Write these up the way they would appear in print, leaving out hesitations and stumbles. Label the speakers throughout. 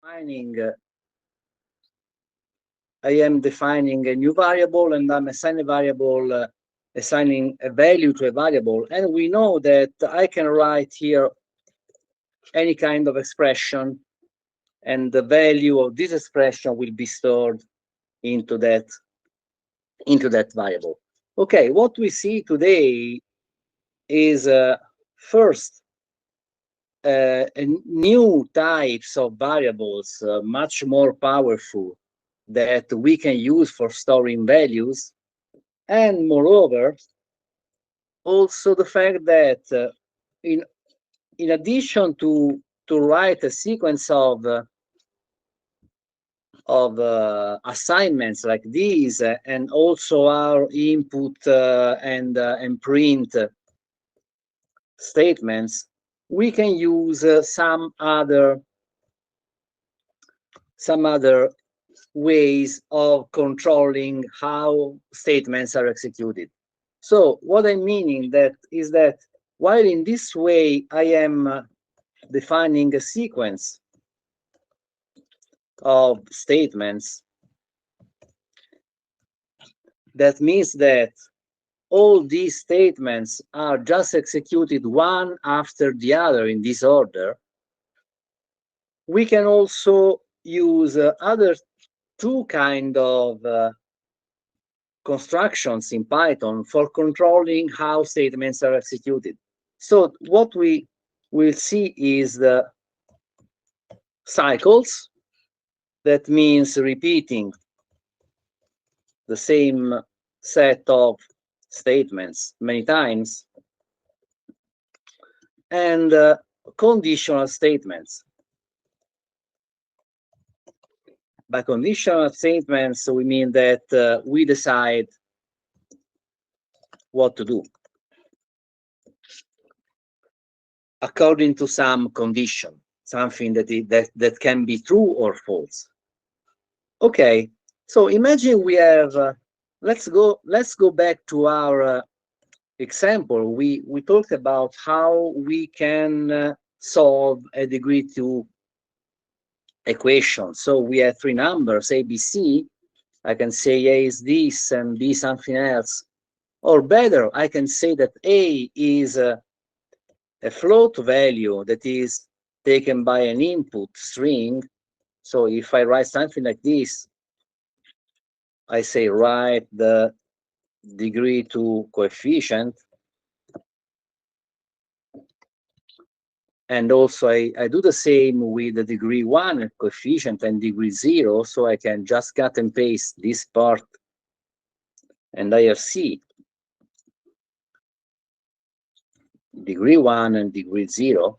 Speaker 1: defining a new variable, and I'm assigning a variable, assigning a value to a variable, and we know that I can write here any kind of expression, and the value of this expression will be stored into that variable. Okay, what we see today is first new types of variables, much more powerful, that we can use for storing values, and moreover, also the fact that in addition to write a sequence of assignments like these, and also our input and print statements, we can use some other ways of controlling how statements are executed. So what I'm meaning is that while in this way I am defining a sequence of statements, that means that all these statements are just executed one after the other in this order. We can also use other two kind of constructions in Python for controlling how statements are executed. So what we will see is the cycles. That means repeating the same set of statements many times, and conditional statements. By conditional statements, we mean that we decide what to do according to some condition, something that can be true or false. Okay, so imagine we have. Let's go back to our example. We talked about how we can solve a degree 2 equation. So we have three numbers, A, B, C. I can say A is this and B something else. Or better, I can say that A is a float value that is taken by an input string. So if I write something like this, I say write the degree 2 coefficient. And also I do the same with the degree 1 coefficient and degree 0. So I can just cut and paste this part, and I have C, degree 1 and degree 0.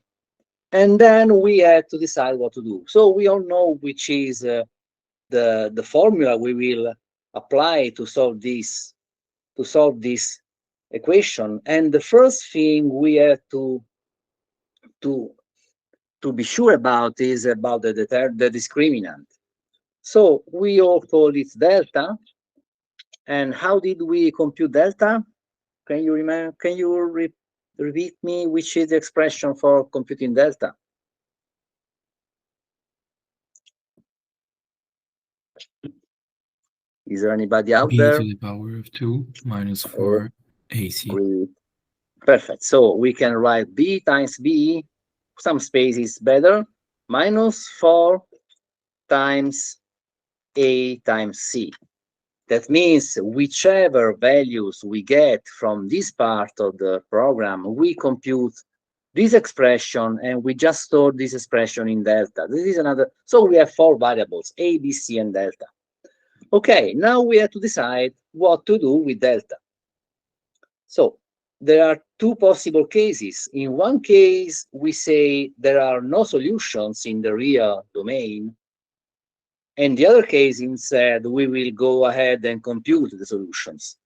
Speaker 1: And then we have to decide what to do. So we all know which is the formula we will apply to solve this equation. And the first thing we have to be sure about is about the discriminant. So we all call it delta. And how did we compute delta? Can you remember? Can you repeat me which is the expression for computing delta? Is there anybody out there?
Speaker 2: B to the power of 2 minus 4 AC.
Speaker 1: Great. Perfect. So we can write B times B, some spaces better, minus 4 times A times C. That means whichever values we get from this part of the program, we compute this expression and we just store this expression in delta. This is another. So we have four variables, A, B, C, and delta. Okay, now we have to decide what to do with delta. So there are two possible cases. In one case, we say there are no solutions in the real domain. And the other case, instead, we will go ahead and compute the solutions.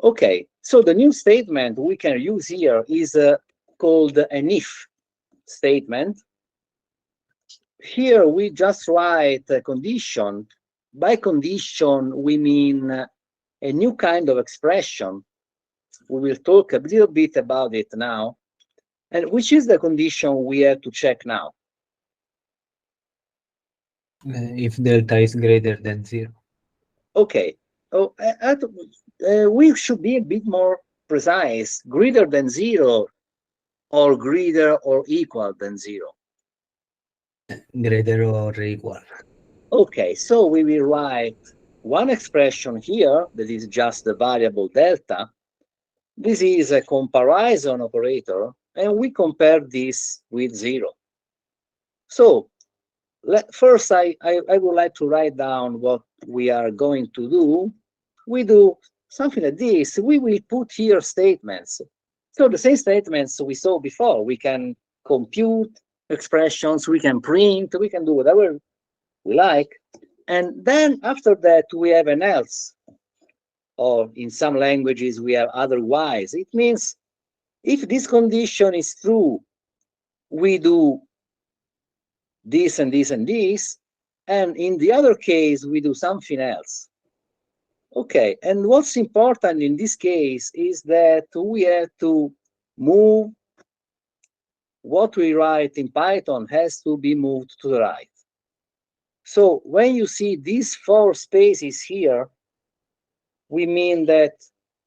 Speaker 1: Okay, so the new statement we can use here is called an if statement. Here we just write a condition. By condition, we mean a new kind of expression. We will talk a little bit about it now. And which is the condition we have to check now?
Speaker 3: If delta is greater than 0.
Speaker 1: Okay. Oh, we should be a bit more precise. Greater than 0 or greater or equal than 0.
Speaker 3: Greater or equal.
Speaker 1: Okay, so we will write one expression here that is just the variable delta. This is a comparison operator, and we compare this with 0. So first, I would like to write down what we are going to do. We do something like this. We will put here statements. So the same statements we saw before. We can compute expressions, we can print, we can do whatever we like. And then after that, we have an else, or in some languages, we have otherwise. It means if this condition is true, we do this and this and this. And in the other case, we do something else. Okay, and what's important in this case is that we have to move what we write in Python has to be moved to the right. So when you see these 4 spaces here, we mean that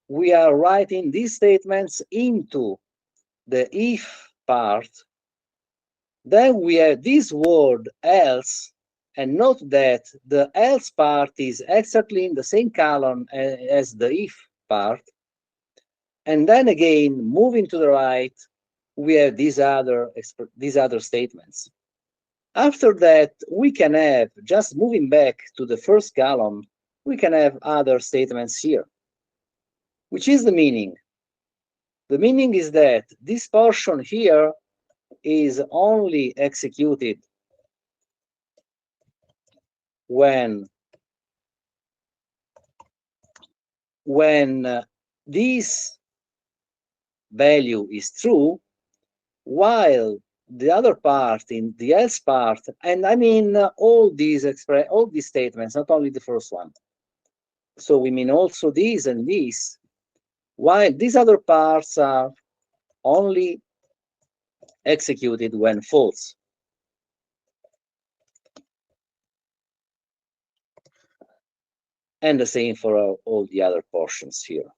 Speaker 1: we are writing these statements into the if part. Then we have this word else, and note that the else part is exactly in the same column as the if part. And then again, moving to the right, we have these other statements. After that, we can have, just moving back to the first column, we can have other statements here. Which is the meaning? The meaning is that this portion here is only executed when this value is true, while the other part, in the else part, and I mean all these statements, not only the first one. So we mean also these and these, while these other parts are only executed when false. And the same for all the other portions here.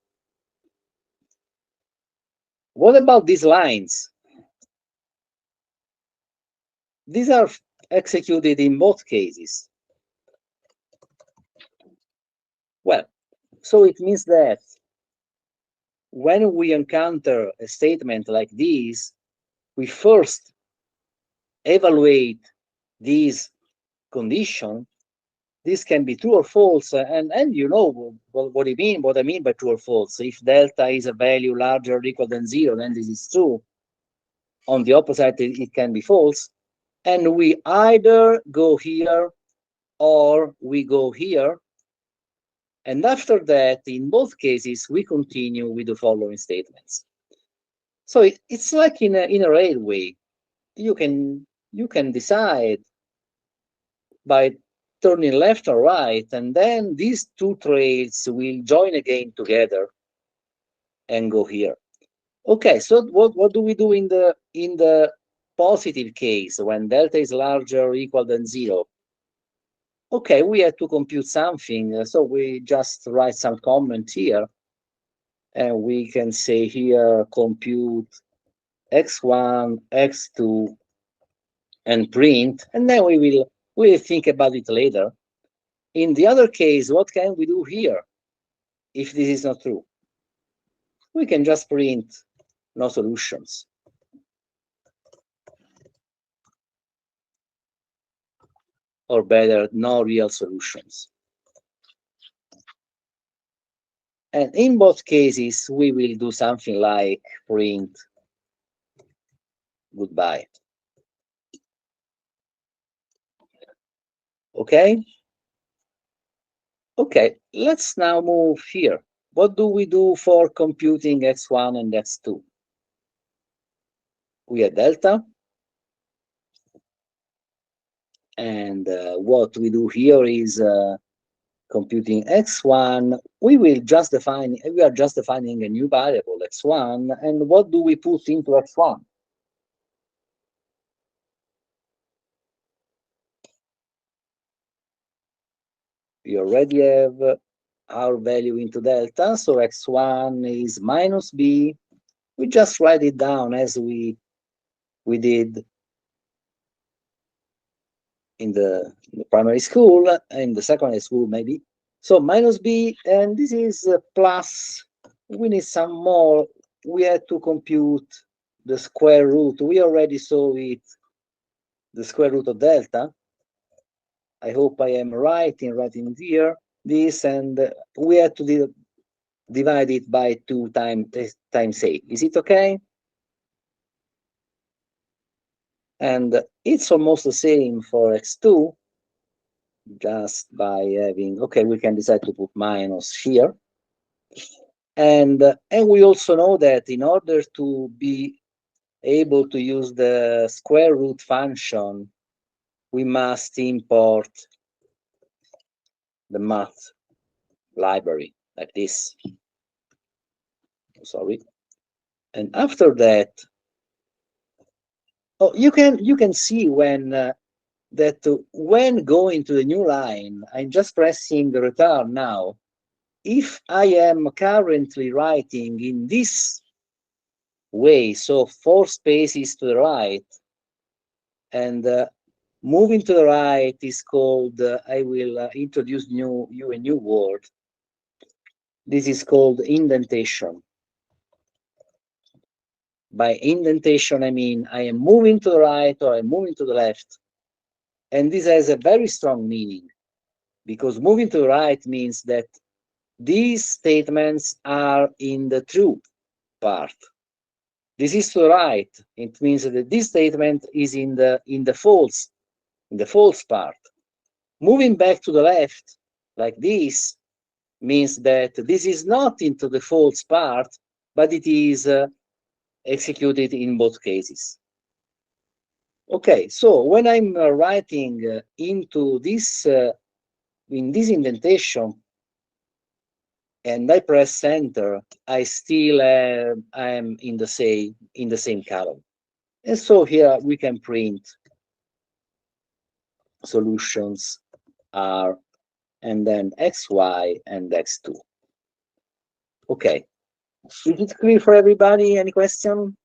Speaker 1: What about these lines? These are executed in both cases. Well, so it means that when we encounter a statement like this, we first evaluate this condition. This can be true or false, and you know what I mean by true or false. If delta is a value larger or equal than 0, then this is true. On the opposite, it can be false. And we either go here or we go here. And after that, in both cases, we continue with the following statements. So it's like in a railway. You can decide by turning left or right, and then these 2 trails will join again together and go here. Okay, so what do we do in the positive case when delta is larger or equal than 0? Okay, we have to compute something, so we just write some comment here, and we can say here compute x1, x2, and print, and then we'll think about it later. In the other case, what can we do here if this is not true? We can just print no solutions. Or better, no real solutions. And in both cases, we will do something like print goodbye. Okay? Okay, let's now move here. What do we do for computing x1 and x2? We have delta. And what we do here is computing x1. We are just defining a new variable, x1. And what do we put into x1? We already have our value into delta, so x1 is minus b. We just write it down as we did in the primary school, in the secondary school maybe. So minus b, and this is plus. We need some more. We had to compute the square root. We already saw it, the square root of delta. I hope I am right in writing here this, and we had to divide it by 2 times 8. Is it okay? And it's almost the same for x2, just by having, okay, we can decide to put minus here. And we also know that in order to be able to use the square root function, we must import the math library like this. Sorry. And after that, oh, you can see when that when going to the new line, I'm just pressing the return now. If I am currently writing in this way, so 4 spaces to the right, and moving to the right is called, I will introduce you a new word. This is called indentation. By indentation, I mean I am moving to the right or I'm moving to the left. And this has a very strong meaning, because moving to the right means that these statements are in the true part. This is to the right. It means that this statement is in the false part. Moving back to the left, like this, means that this is not into the false part, but it is executed in both cases. Okay, so when I'm writing into this in this indentation, and I press enter, I still am in the same column. And so here we can print solutions R, and then xy and x2. Okay, is it clear for everybody? Any question?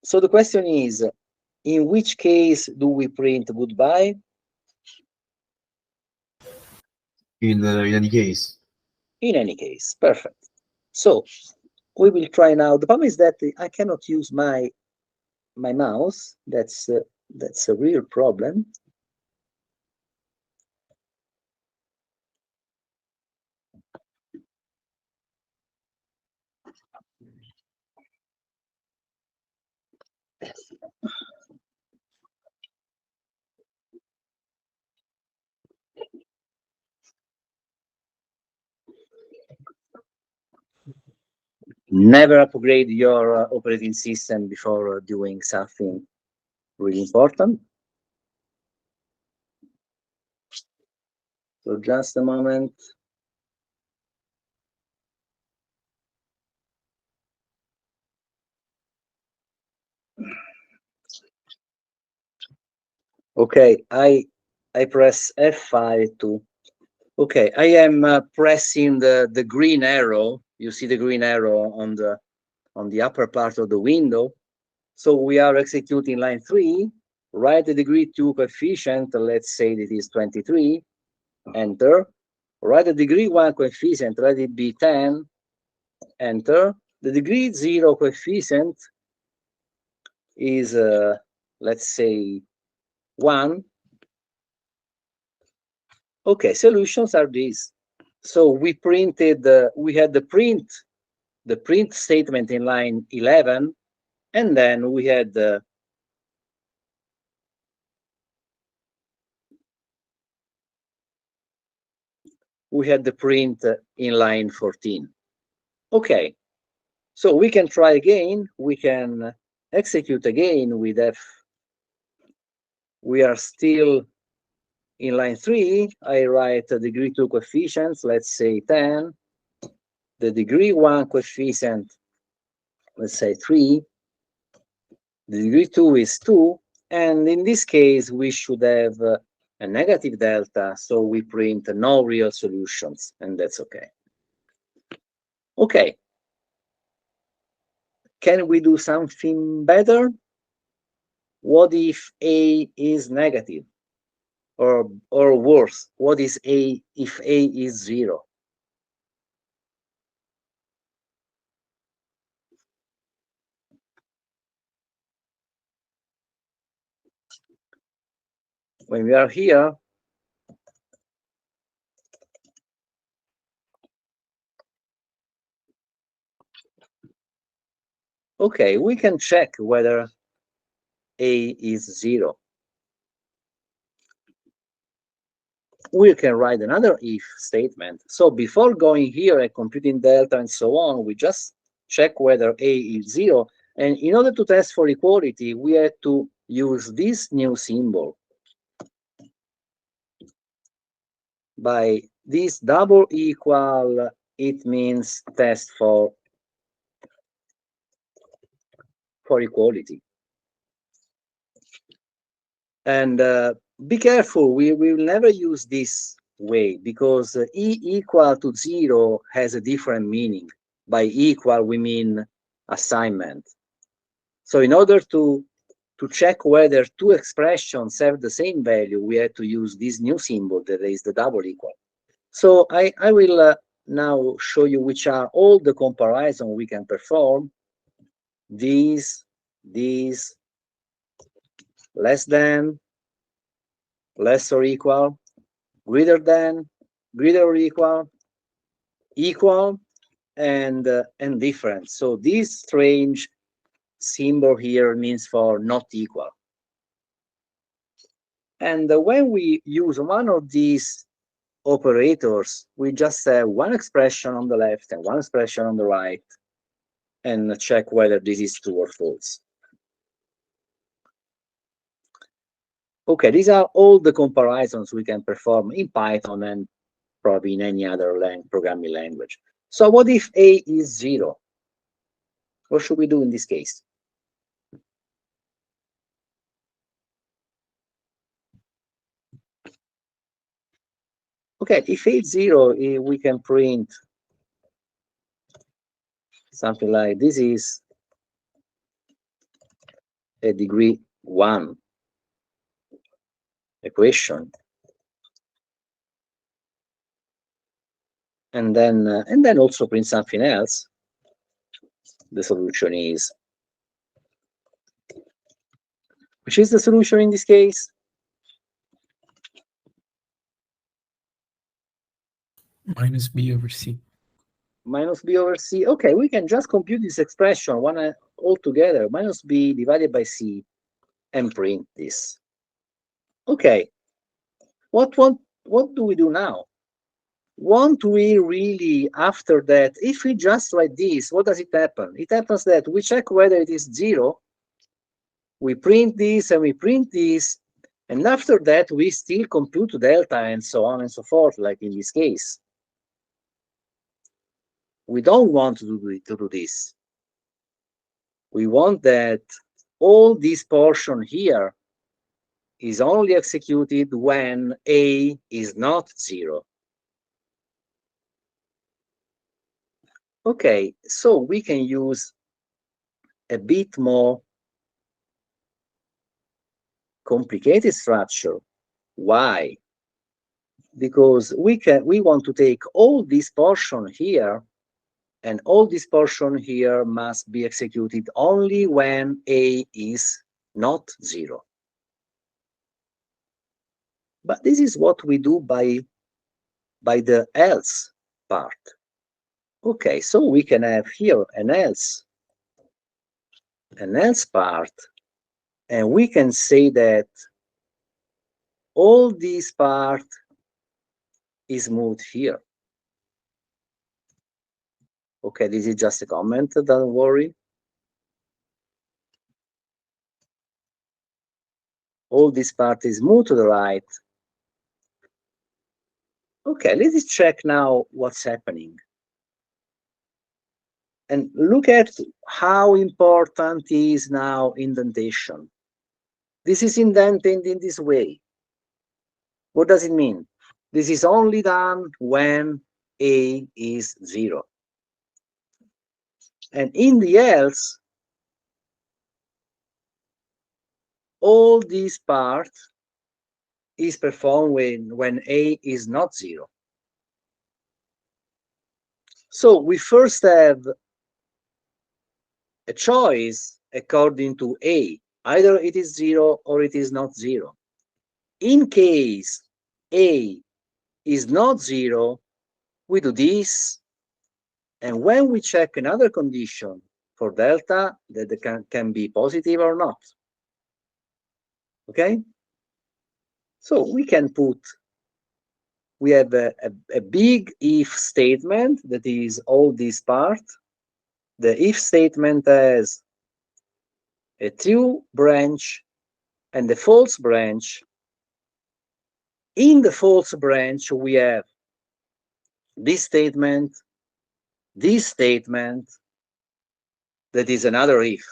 Speaker 1: So the question is, in which case do we print goodbye?
Speaker 4: In any case.
Speaker 1: In any case, perfect. So we will try now. The problem is that I cannot use my mouse. That's a real problem. Never upgrade your operating system before doing something really important. So just a moment. Okay, I press F5 to. Okay, I am pressing the green arrow. You see the green arrow on the upper part of the window. So we are executing line 3. Write the degree 2 coefficient. Let's say that is 23. Enter. Write the degree 1 coefficient. Let it be 10. Enter. The degree 0 coefficient is let's say 1. Okay, solutions are these. So we printed, we had the print statement in line 11, and then we had the print in line 14. Okay, so we can try again. We can execute again with F. We are still in line 3. I write the degree 2 coefficients, let's say 10. The degree 1 coefficient, let's say 3. The degree 2 is 2, and in this case, we should have a negative delta, so we print no real solutions, and that's okay. Okay. Can we do something better? What if A is negative? Or worse, what is A if A is 0? When we are here, okay, we can check whether A is 0. We can write another if statement. So before going here and computing delta and so on, we just check whether A is 0. And in order to test for equality, we had to use this new symbol. By this double equal, it means test for equality. And be careful, we will never use this way, because E equal to 0 has a different meaning. By equal, we mean assignment. So in order to check whether two expressions have the same value, we have to use this new symbol that is the double equal. So I will now show you which are all the comparisons we can perform. These, less than, less or equal, greater than, greater or equal, and different. So this strange symbol here means for not equal. And when we use one of these operators, we just have one expression on the left and one expression on the right, and check whether this is true or false. Okay, these are all the comparisons we can perform in Python and probably in any other programming language. So what if A is 0? What should we do in this case? Okay, if A is 0, we can print something like this is a degree 1 equation. And then also print something else. The solution is, which is the solution in this case?
Speaker 2: Minus B over C.
Speaker 1: Minus B over C. Okay, we can just compute this expression one all together, minus B divided by C, and print this. Okay, what do we do now? Want we really, after that, if we just write this, what does it happen? It happens that we check whether it is 0, we print this and we print this, and after that we still compute delta and so on and so forth, like in this case. We don't want to do this. We want that all this portion here is only executed when A is not 0. Okay, so we can use a bit more complicated structure. Why? Because we want to take all this portion here, and all this portion here must be executed only when A is not 0. But this is what we do by the else part. Okay, so we can have here an else part, and we can say that all this part is moved here. Okay, this is just a comment, don't worry. All this part is moved to the right. Okay, let's check now what's happening. And look at how important is now indentation. This is indented in this way. What does it mean? This is only done when A is 0. And in the else, all this part is performed when A is not 0. So we first have a choice according to A. Either it is 0 or it is not 0. In case A is not 0, we do this. And when we check another condition for delta, that can be positive or not. Okay? So we can put, we have a big if statement that is all this part. The if statement has a true branch and a false branch. In the false branch, we have this statement that is another if.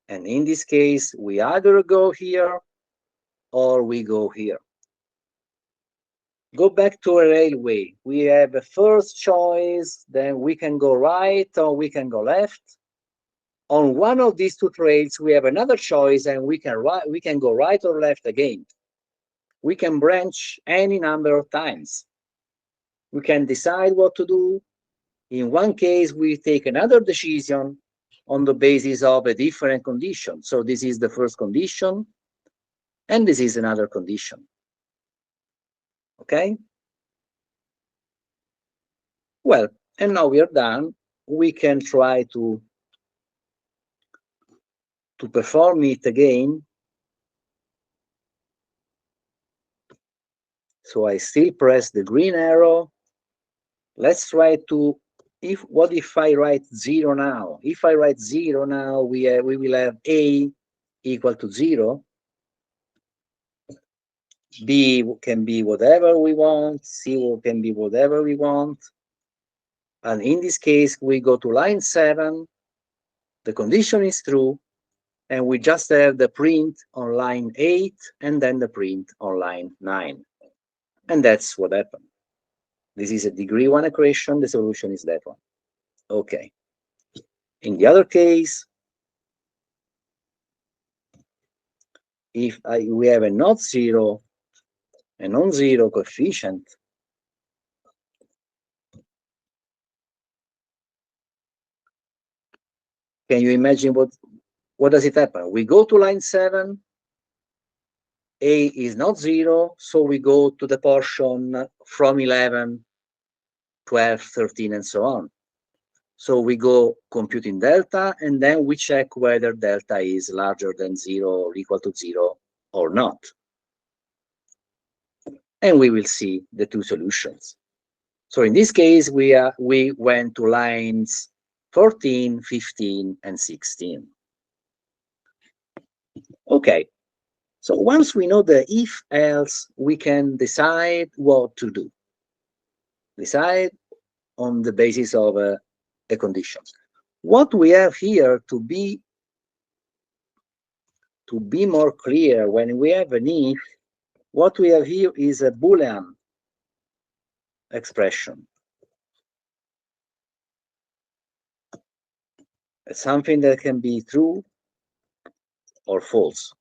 Speaker 1: And in this case, we either go here or we go here. Go back to a railway. We have a first choice, then we can go right or we can go left. On one of these two trails, we have another choice and we can go right or left again. We can branch any number of times. We can decide what to do. In one case, we take another decision on the basis of a different condition. So this is the first condition, and this is another condition. Okay? Well, and now we are done. We can try to perform it again. So I still press the green arrow. Let's try to, what if I write 0 now? If I write 0 now, we will have A equal to 0. B can be whatever we want. C can be whatever we want. And in this case, we go to line 7. The condition is true. And we just have the print on line 8 and then the print on line 9. And that's what happened. This is a degree 1 equation. The solution is that one. Okay. In the other case, if we have a non-zero coefficient, can you imagine what does it happen? We go to line 7, A is not 0, so we go to the portion from 11, 12, 13, and so on. So we go computing delta, and then we check whether delta is larger than 0 or equal to 0 or not. And we will see the two solutions. So in this case, we went to lines 14, 15, and 16. Okay, so once we know the if-else, we can decide what to do. Decide on the basis of the conditions. What we have here, to be more clear, when we have an if, what we have here is a Boolean expression. It's something that can be true or false.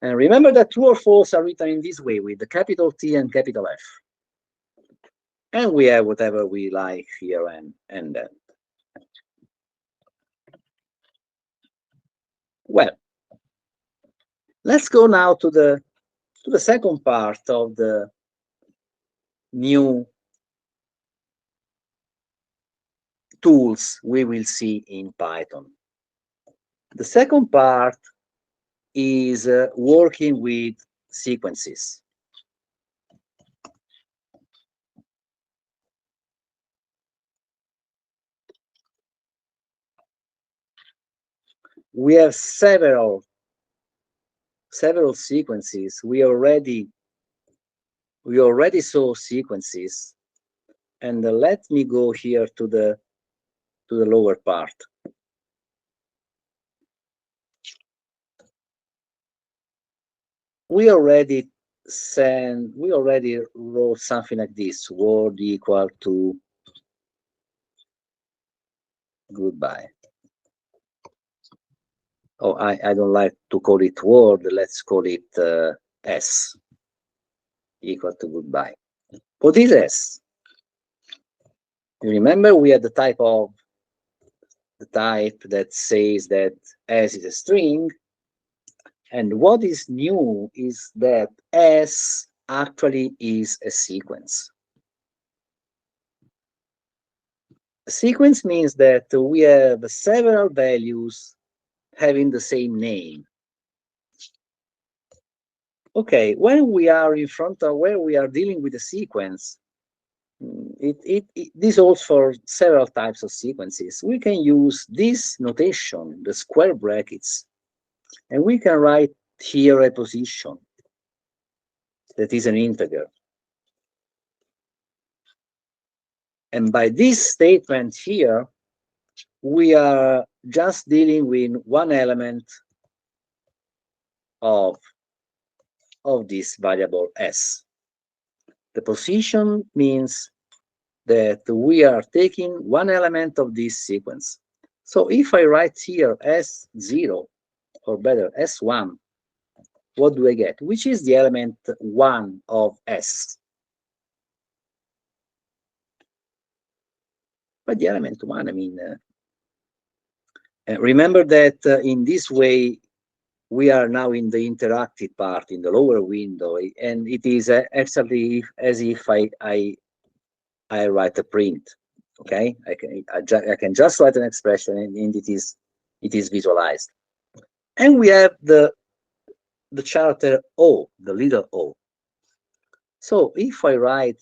Speaker 1: And remember that true or false are written in this way with the capital T and capital F. And we have whatever we like here and then. Well, let's go now to the second part of the new tools we will see in Python. The second part is working with sequences. We have several sequences. We already saw sequences, and let me go here to the to the lower part. We already wrote something like this: word equal to goodbye. Oh, I don't like to call it word. Let's call it S equal to goodbye. What is S? You remember we had the type that says that S is a string, and what is new is that S actually is a sequence. A sequence means that we have several values having the same name. Okay, when we are in front of where we are dealing with a sequence, this holds for several types of sequences. We can use this notation, the square brackets, and we can write here a position that is an integer. And by this statement here, we are just dealing with one element of this variable S. The position means that we are taking one element of this sequence. So if I write here S0, or better S1, what do I get? Which is the element 1 of S? But the element 1, I mean, remember that in this way, we are now in the interactive part, in the lower window, and it is actually as if I write a print. Okay, I can just write an expression, and it is visualized. And we have the character O, the little o. So if I write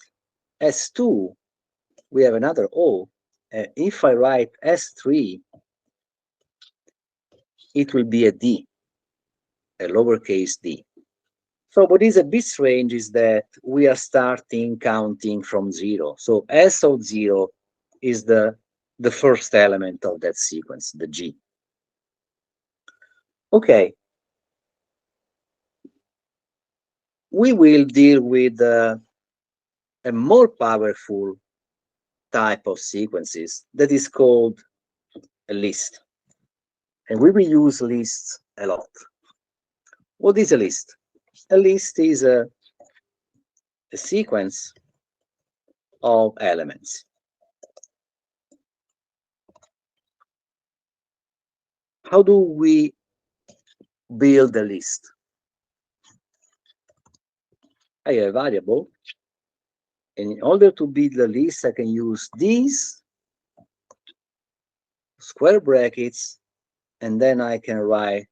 Speaker 1: S2, we have another O. If I write S3, it will be a D, a lowercase d. So what is a bit strange is that we are starting counting from 0. So S of 0 is the first element of that sequence, the G. Okay. We will deal with a more powerful type of sequences that is called a list. And we will use lists a lot. What is a list? A list is a sequence of elements. How do we build a list? I have a variable, and in order to build a list, I can use these square brackets, and then I can write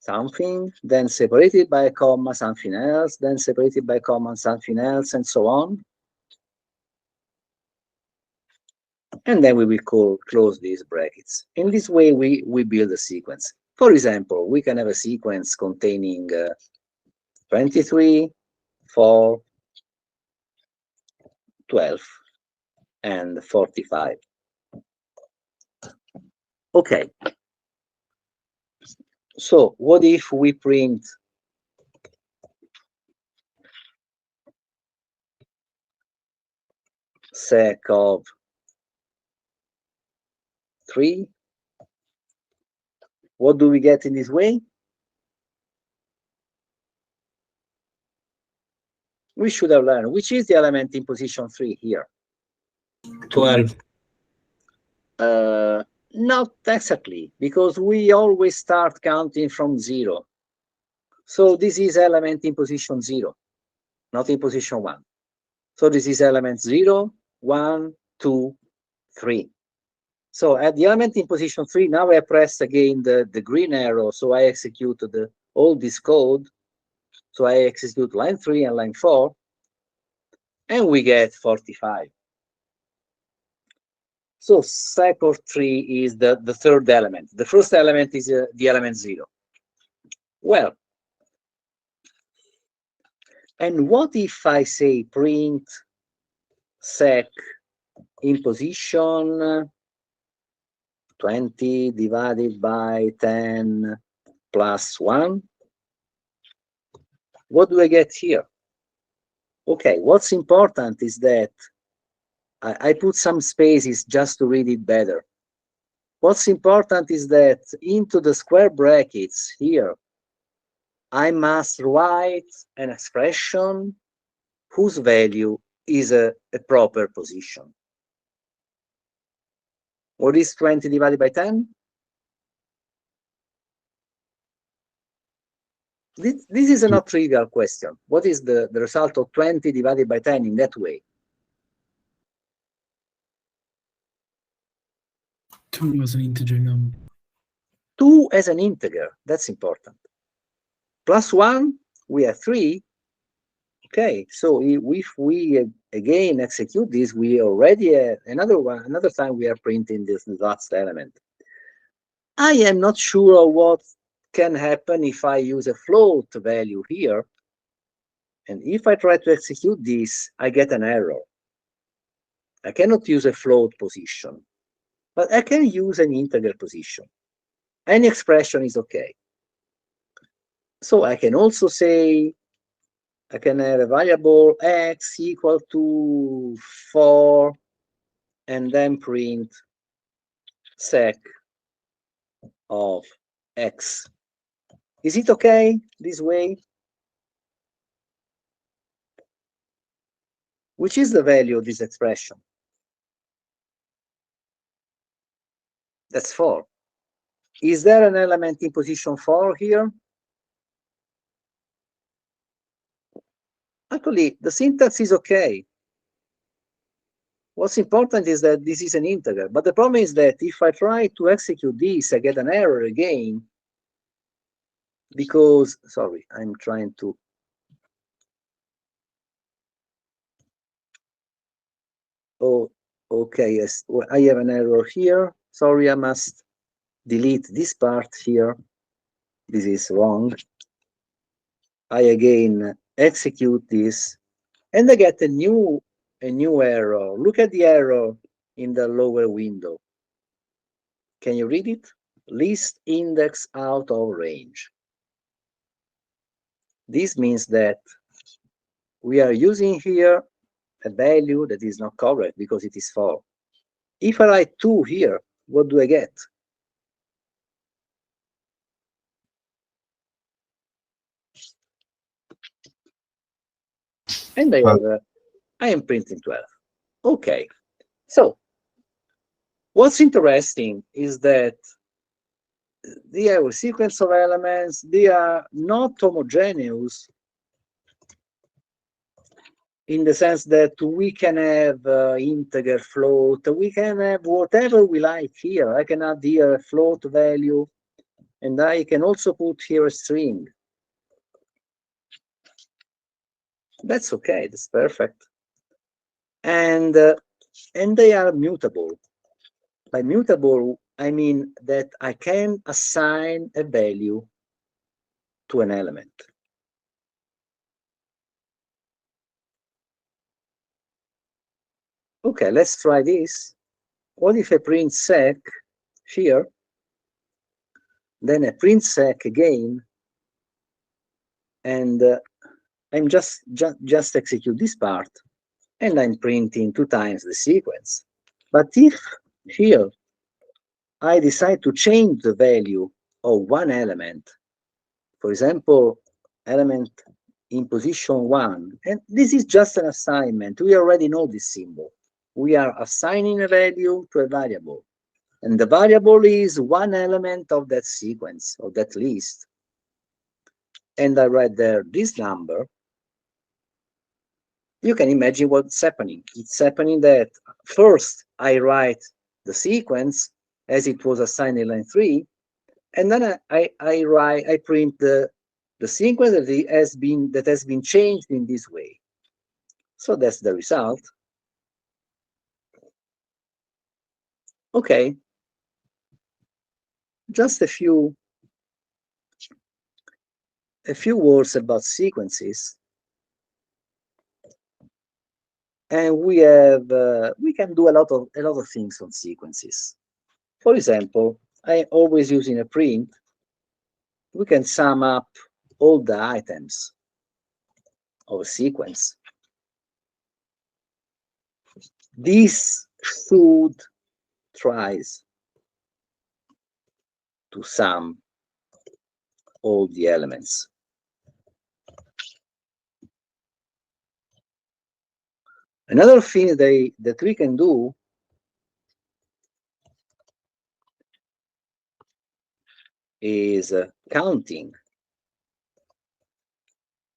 Speaker 1: something, then separated by a comma, something else, then separated by a comma, something else, and so on. And then we will close these brackets. In this way, we build a sequence. For example, we can have a sequence containing 23, 4, 12, and 45. Okay. So what if we print sec of 3? What do we get in this way? We should have learned which is the element in position 3 here.
Speaker 3: 12.
Speaker 1: Not exactly, because we always start counting from 0. So this is element in position 0, not in position 1. So this is element 0, 1, 2, 3. So at the element in position 3, now I press again the green arrow, so I execute all this code. So I execute line 3 and line 4, and we get 45. So sec of 3 is the third element. The first element is the element 0. Well, and what if I say print sec in position 20 divided by 10 plus 1. What do I get here? Okay, what's important is that I put some spaces just to read it better. What's important is that into the square brackets here, I must write an expression whose value is a proper position. What is 20 divided by 10? This is a not trivial question. What is the result of 20 divided by 10 in that way?
Speaker 2: 2 as an integer number.
Speaker 1: 2 as an integer, that's important. Plus 1, we have 3. Okay, so if we again execute this, we already have another time we are printing this last element. I am not sure what can happen if I use a float value here. And if I try to execute this, I get an error. I cannot use a float position, but I can use an integer position. Any expression is okay. So I can also say, I can have a variable x equal to 4 and then print sec of x. Is it okay this way? Which is the value of this expression? That's 4. Is there an element in position 4 here? Actually, the syntax is okay. What's important is that this is an integer, but the problem is that if I try to execute this, I get an error again because, sorry, I'm trying to. Oh, okay, yes, well, I have an error here. Sorry, I must delete this part here. This is wrong. I again execute this and I get a new error. Look at the error in the lower window. Can you read it? List index out of range. This means that we are using here a value that is not correct because it is 4. If I write 2 here, what do I get? And I am printing 12. Okay, so what's interesting is that they have a sequence of elements. They are not homogeneous in the sense that we can have integer, float. We can have whatever we like here. I can add here a float value, and I can also put here a string. That's okay. That's perfect. And they are mutable. By mutable, I mean that I can assign a value to an element. Okay, let's try this. What if I print sec here, then I print sec again, and I'm just execute this part, and I'm printing 2 times the sequence. But if here I decide to change the value of one element, for example, element in position 1, and this is just an assignment. We already know this symbol. We are assigning a value to a variable, and the variable is one element of that sequence, of that list. And I write there this number. You can imagine what's happening. It's happening that first I write the sequence as it was assigned in line 3, and then I print the sequence that has been changed in this way. So that's the result. Okay, just a few words about sequences, and we can do a lot of things on sequences. For example, I always using a print. We can sum up all the items of a sequence. This should tries to sum all the elements. Another thing that we can do is counting.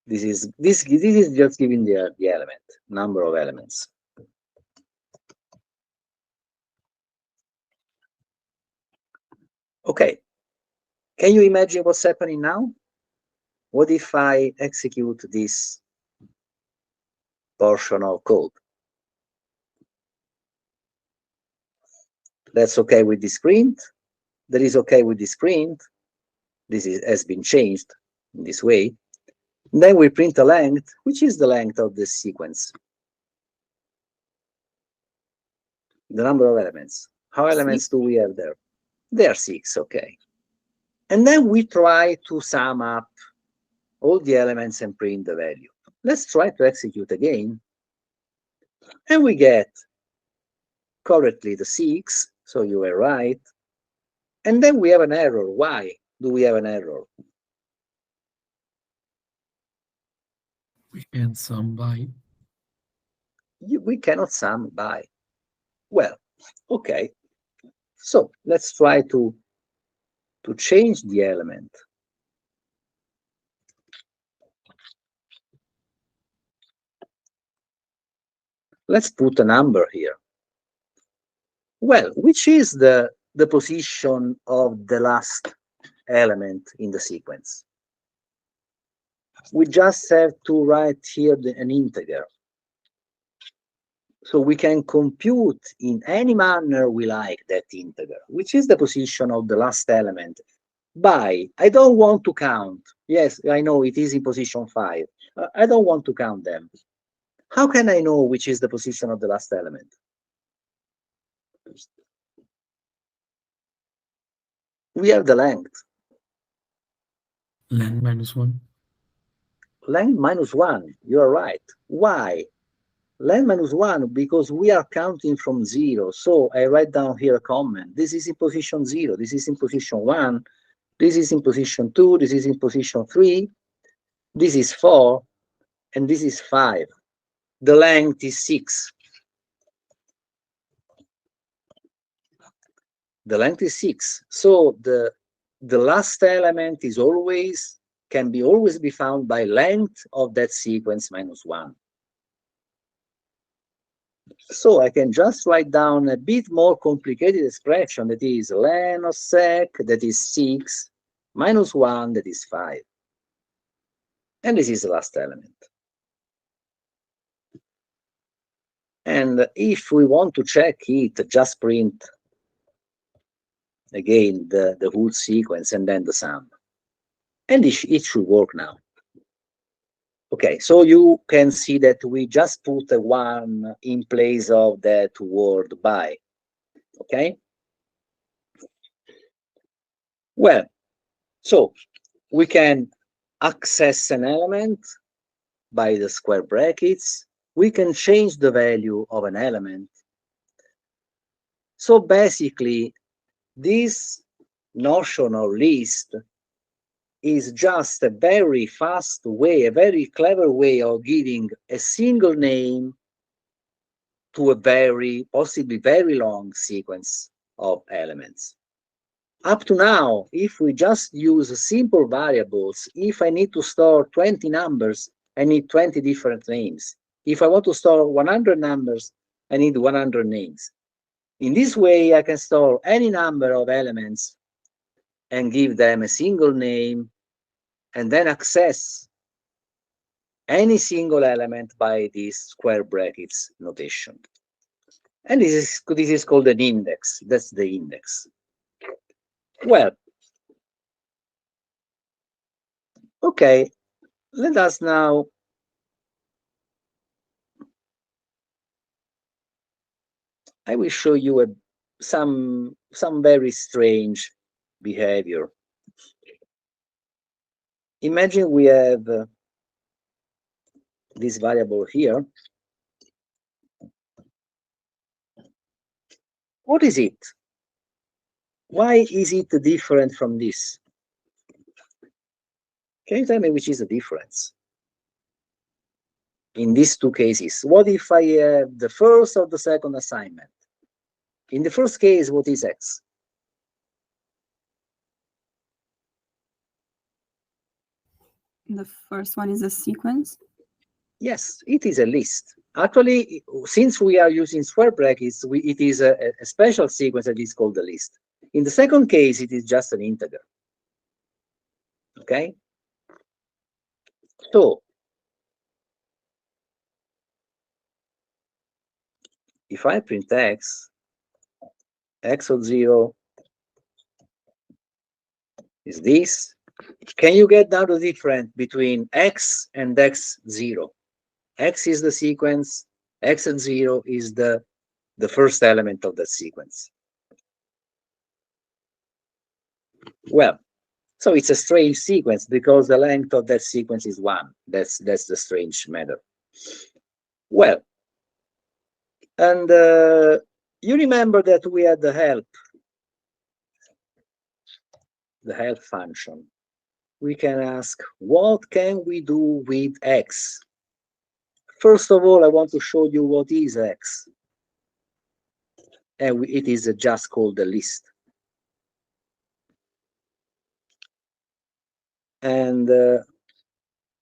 Speaker 1: This is just giving the element, number of elements. Okay, can you imagine what's happening now? What if I execute this portion of code? That's okay with this print. That is okay with this print. Has been changed in this way. And then we print a length, which is the length of this sequence. The number of elements. How elements do we have there? There are 6, okay. And then we try to sum up all the elements and print the value. Let's try to execute again. And we get correctly the 6, so you were right. And then we have an error. Why do we have an error?
Speaker 2: We can sum by.
Speaker 1: We cannot sum by. Well, okay. So let's try to change the element. Let's put a number here. Well, which is the position of the last element in the sequence? We just have to write here an integer. So we can compute in any manner we like that integer, which is the position of the last element. By, I don't want to count. Yes, I know it is in position 5. I don't want to count them. How can I know which is the position of the last element? We have the length.
Speaker 2: Length minus 1.
Speaker 1: Length minus 1, you're right. Why? Length minus 1, because we are counting from 0. So I write down here a comment. This is in position 0. This is in position 1. This is in position 2. This is in position 3. This is 4. And this is 5. The length is 6. The length is 6. So the last element is always, can be always be found by length of that sequence minus 1. So I can just write down a bit more complicated expression that is len of sec, that is 6, minus 1, that is 5. And this is the last element. And if we want to check it, just print again the whole sequence and then the sum. And it should work now. Okay, so you can see that we just put a 1 in place of that word by. Okay? Well, so we can access an element by the square brackets. We can change the value of an element. So basically, this notion of list is just a very fast way, a very clever way of giving a single name to a possibly very long sequence of elements. Up to now, if we just use simple variables, if I need to store 20 numbers, I need 20 different names. If I want to store 100 numbers, I need 100 names. In this way, I can store any number of elements and give them a single name and then access any single element by this square brackets notation. And this is called an index. That's the index. Well, okay, let us now I will show you some very strange behavior. Imagine we have this variable here. What is it? Why is it different from this? Can you tell me which is the difference in these two cases? What if I have the first or the second assignment? In the first case, what is X?
Speaker 5: The first one is a sequence.
Speaker 1: Yes, it is a list. Actually, since we are using square brackets, it is a special sequence that is called a list. In the second case, it is just an integer. Okay? So, if I print x of 0 is this. Can you get now the difference between x and x0? X is the sequence, x and 0 is the first element of that sequence. Well, so it's a strange sequence because the length of that sequence is 1. That's the strange matter. Well, and you remember that we had the help function. We can ask, what can we do with x? First of all, I want to show you what is x. And it is just called a list. And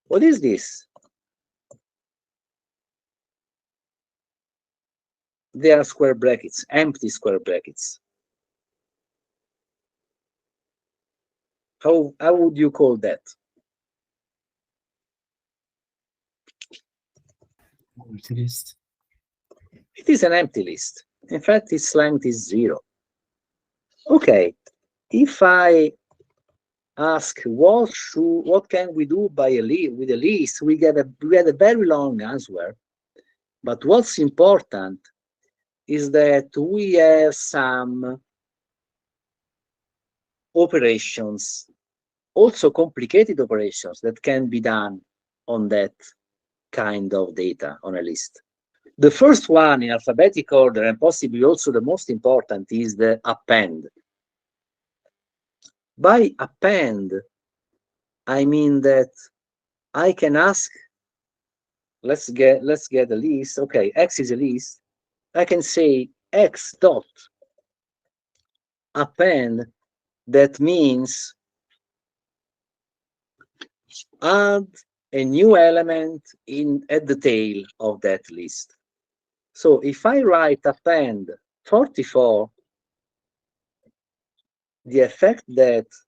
Speaker 1: what is this? They are square brackets, empty square brackets. How would you call that?
Speaker 2: Empty list.
Speaker 1: It is an empty list. In fact, its length is 0. Okay, if I ask what can we do with a list, we get a very long answer. But what's important is that we have some operations, also complicated operations, that can be done on that kind of data on a list. The first one in alphabetic order, and possibly also the most important, is the append. By append, I mean that I can ask, let's get a list. Okay, X is a list. I can say X dot append. That means add a new element at the tail of that list. So if I write append 44, the effect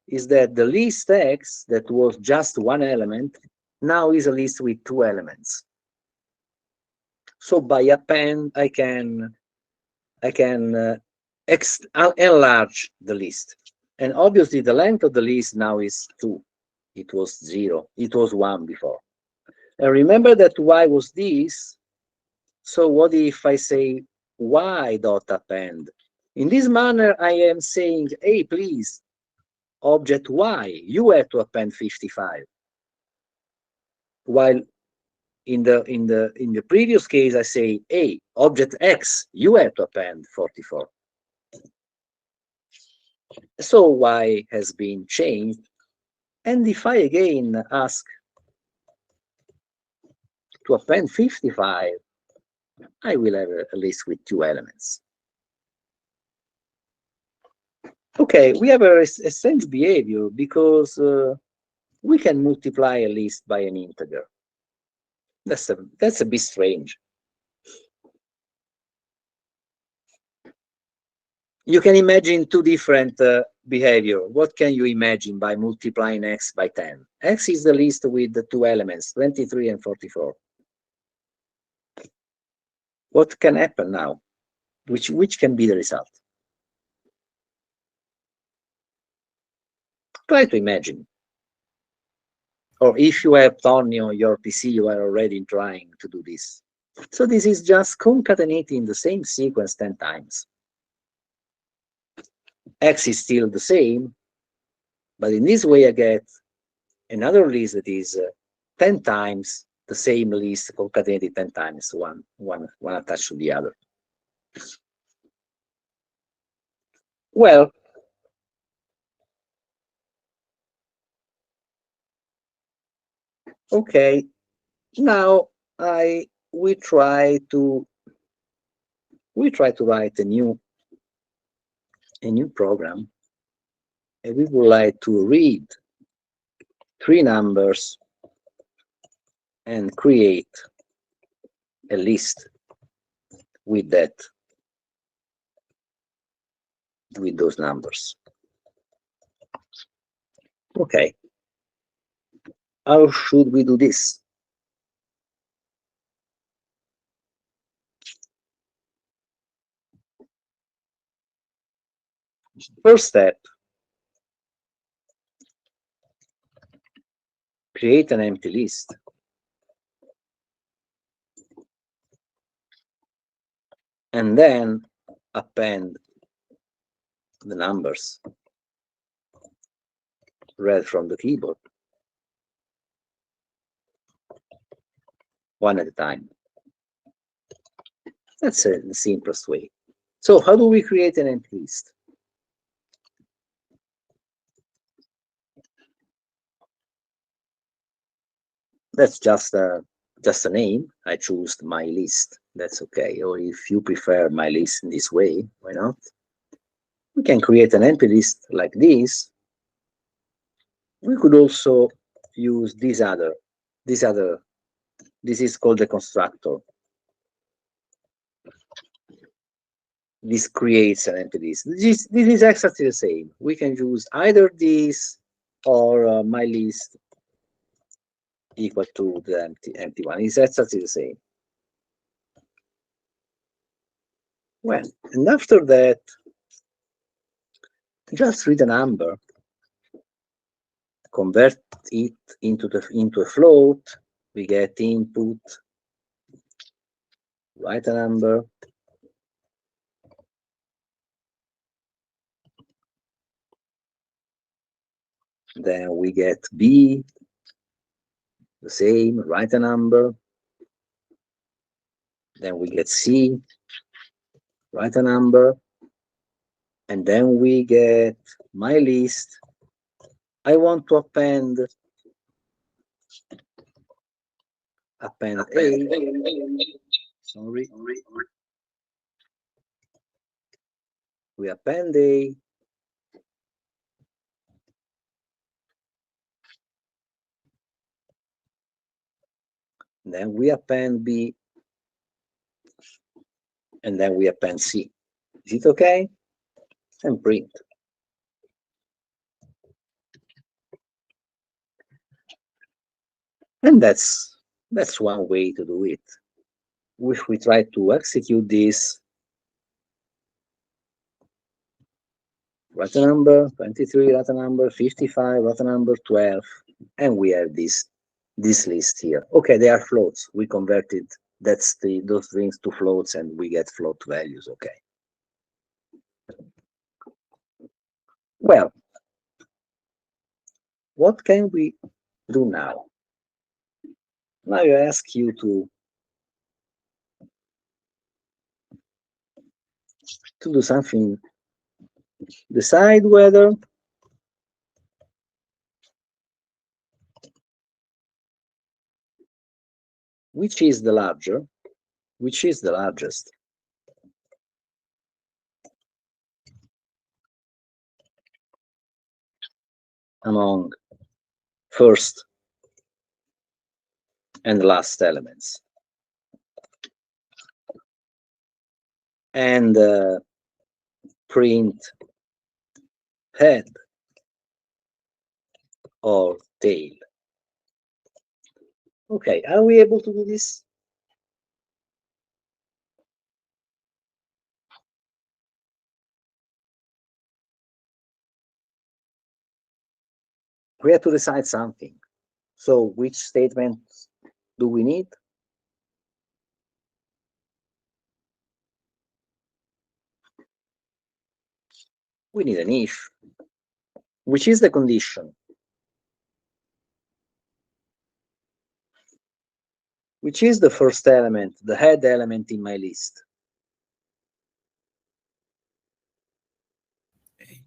Speaker 1: is that the list X that was just one element now is a list with 2 elements. So by append, I can enlarge the list, and obviously the length of the list now is 2. It was 0. It was 1 before. And remember that y was this. So what if I say y dot append? In this manner, I am saying, hey, please, object y, you have to append 55. While in the previous case, I say, hey, object x, you have to append 44. So y has been changed. And if I again ask to append 55, I will have a list with 2 elements. Okay, we have a strange behavior because we can multiply a list by an integer. That's a bit strange. You can imagine 2 different behavior. What can you imagine by multiplying x by 10? X is the list with the 2 elements, 23 and 44. What can happen now? Which can be the result? Try to imagine. Or if you have Tony on your PC, you are already trying to do this. So this is just concatenating the same sequence 10 times. X is still the same, but in this way I get another list that is 10 times the same list concatenated 10 times, one attached to the other. Well, okay, now we try to write a new program, and we would like to read 3 numbers and create a list with those numbers. Okay, how should we do this? First step, create an empty list. And then append the numbers read from the keyboard, one at a time. That's the simplest way. So how do we create an empty list? That's just a name. I choose my list. That's okay. Or if you prefer my list in this way, why not? We can create an empty list like this. We could also use this is called the constructor. This creates an empty list. This is exactly the same. We can use either this or my list equal to the empty one. It's exactly the same. Well, and after that, just read a number, convert it into a float. We get input, write a number, then we get B, the same, write a number, then we get C, write a number, and then we get my list. I want to append A. Sorry. We append A. Then we append B. And then we append C. Is it okay? And print. And that's one way to do it. If we try to execute this, write a number 23, write a number 55, write a number 12, and we have this list here. Okay, they are floats. We converted those strings to floats, and we get float values. Okay. Well, what can we do now? Now I ask you to do something. Decide whether which is the largest among first and last elements, and print head or tail. Okay, are we able to do this? We have to decide something. So which statement do we need? we need an if, which is the condition, which is the first element, the head element in my list.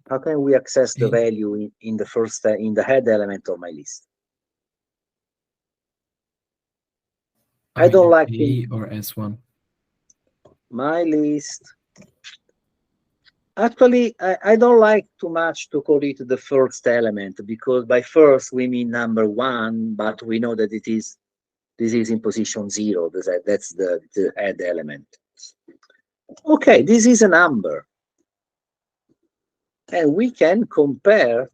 Speaker 1: How can we access the value in the first in the head element of my list? I don't like
Speaker 2: A or S1.
Speaker 1: My list. Actually, I don't like too much to call it the first element, because by first we mean number one, but we know that this is in position 0. That's the head element. Okay, this is a number. And we can compare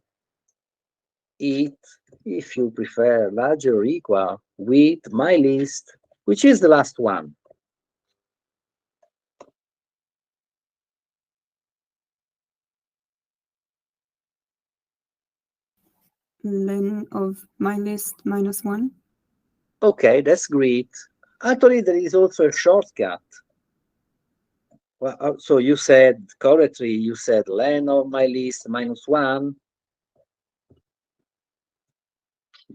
Speaker 1: it, if you prefer, larger or equal, with my list, which is the last one.
Speaker 5: Len of my list -1.
Speaker 1: Okay, that's great. Actually, there is also a shortcut. Well, so you said correctly, you said len of my list -1.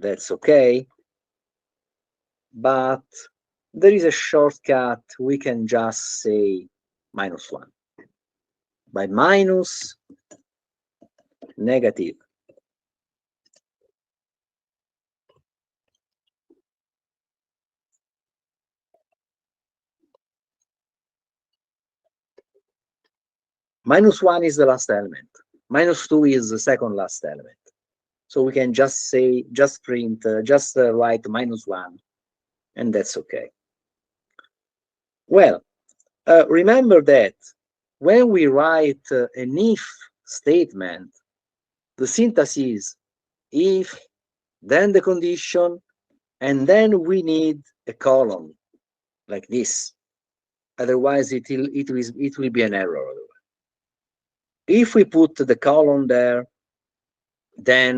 Speaker 1: That's okay. But there is a shortcut. We can just say -1. By minus negative. -1 is the last element. -2 is the second last element. So we can just say, just print, just write -1, and that's okay. Well, remember that when we write an if statement, the syntax is if, then the condition, and then we need a colon like this. Otherwise, it will be an error. If we put the colon there, then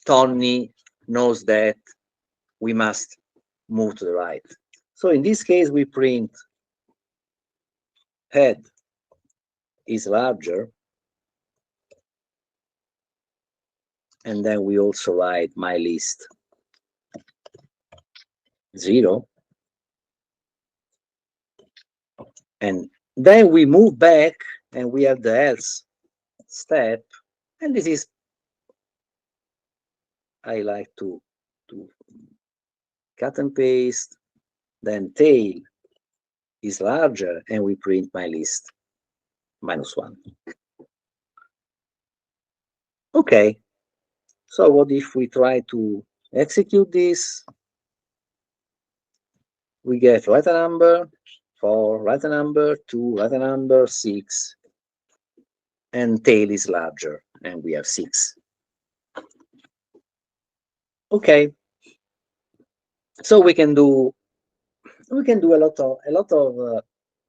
Speaker 1: Tony knows that we must move to the right. So in this case, we print head is larger, and then we also write my list 0. And then we move back and we have the else step. And this is, I like to cut and paste, then tail is larger, and we print my list -1. Okay, so what if we try to execute this? We get letter number 4, letter number 2, letter number 6, and tail is larger, and we have 6. Okay, so we can do a lot of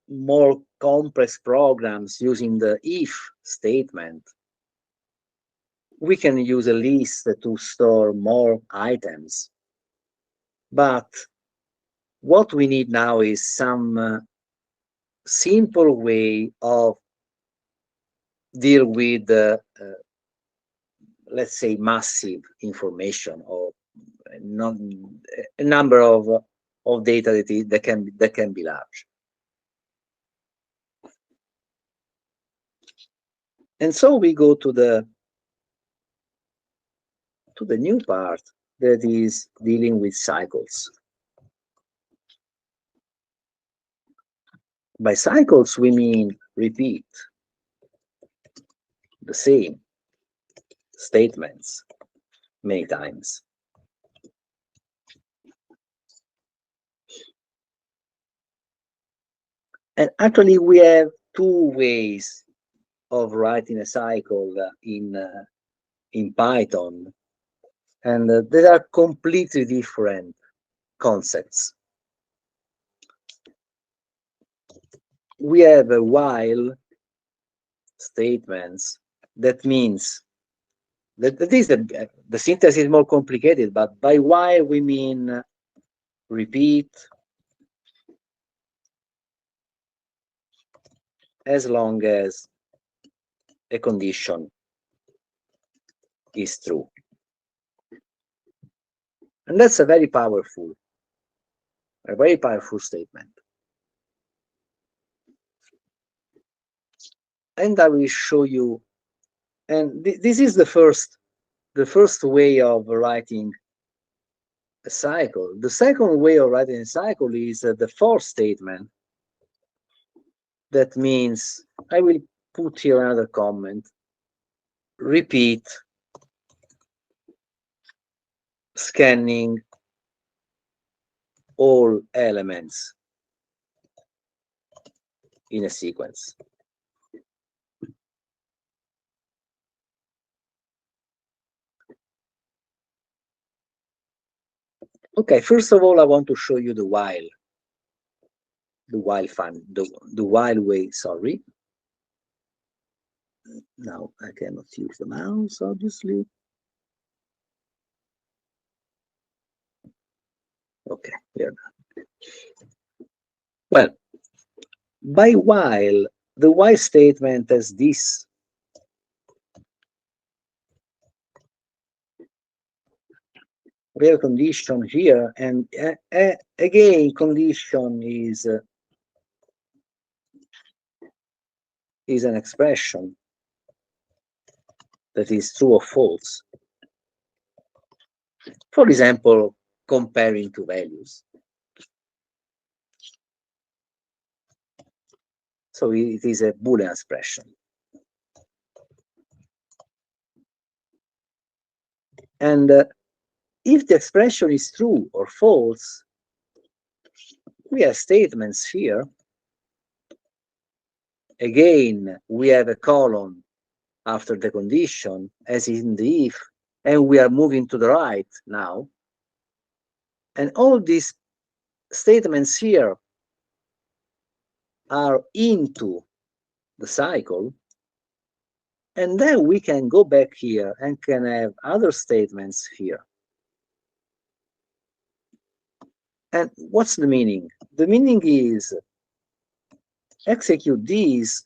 Speaker 1: more complex programs using the if statement. We can use a list to store more items, but what we need now is some simple way of deal with let's say massive information, or not a number of data that can be large. And so we go to the new part that is dealing with cycles. By cycles, we mean repeat the same statements many times. And actually, we have two ways of writing a cycle in Python, and they are completely different concepts. We have a while statements. That means that the syntax is more complicated, but by while we mean repeat as long as a condition is true. And that's a very powerful statement. And I will show you, and this is the first way of writing a cycle. The second way of writing a cycle is the for statement. That means, I will put here another comment, repeat scanning all elements in a sequence. Okay, first of all, I want to show you the while way, sorry. Now I cannot use the mouse, obviously. Okay, here. Well, by while, the while statement has this. We have a condition here, and again, condition is an expression that is true or false. For example, comparing two values. So it is a Boolean expression. And if the expression is true or false, we have statements here. Again, we have a colon after the condition, as in the if, and we are moving to the right now. And all these statements here are into the cycle. And then we can go back here and can have other statements here. And what's the meaning? The meaning is execute these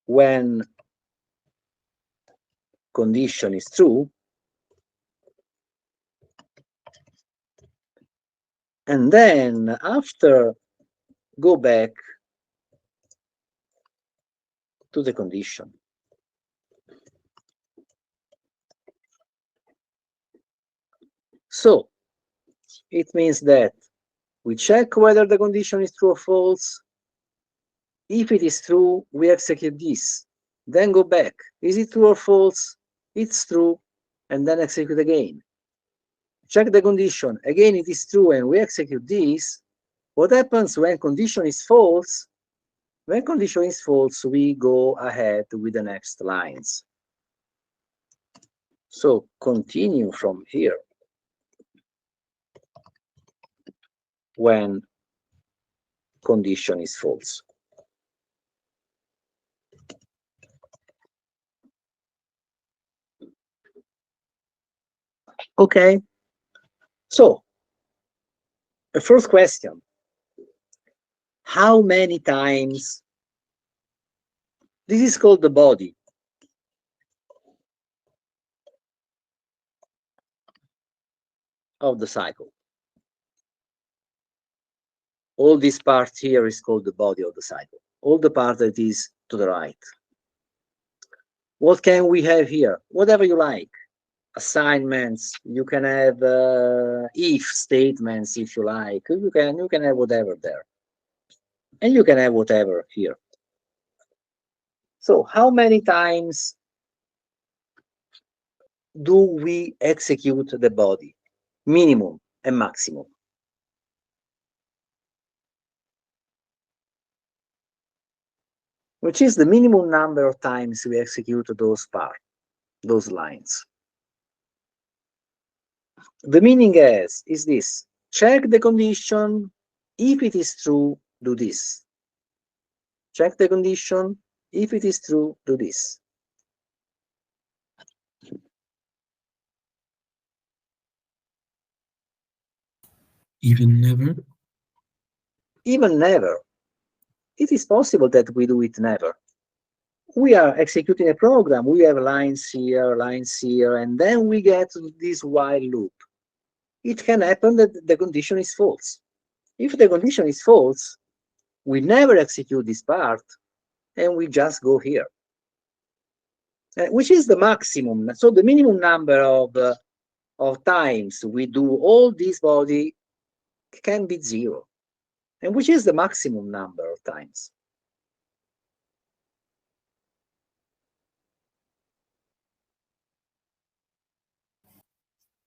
Speaker 1: when condition is true, and then after go back to the condition. So it means that we check whether the condition is true or false. If it is true, we execute this, then go back. Is it true or false? It's true, and then execute again. Check the condition. Again, it is true, and we execute this. What happens when condition is false? When condition is false, we go ahead with the next lines. So continue from here. When condition is false. Okay. So the first question, how many times? This is called the body. Of the cycle. All this part here is called the body of the cycle. All the part that is to the right. What can we have here? Whatever you like. Assignments. You can have if statements if you like. You can have whatever there. And you can have whatever here. So how many times do we execute the body? Minimum and maximum. Which is the minimum number of times we execute those lines. The meaning is this: check the condition. If it is true, do this. Check the condition. If it is true, do this.
Speaker 2: Even never?
Speaker 1: Even never. it is possible that we do it never. We are executing a program, we have lines here, and then we get this while loop. It can happen that the condition is false. If the condition is false, we never execute this part, and we just go here, which is the maximum. So the minimum number of times we do all this body can be 0, and which is the maximum number of times.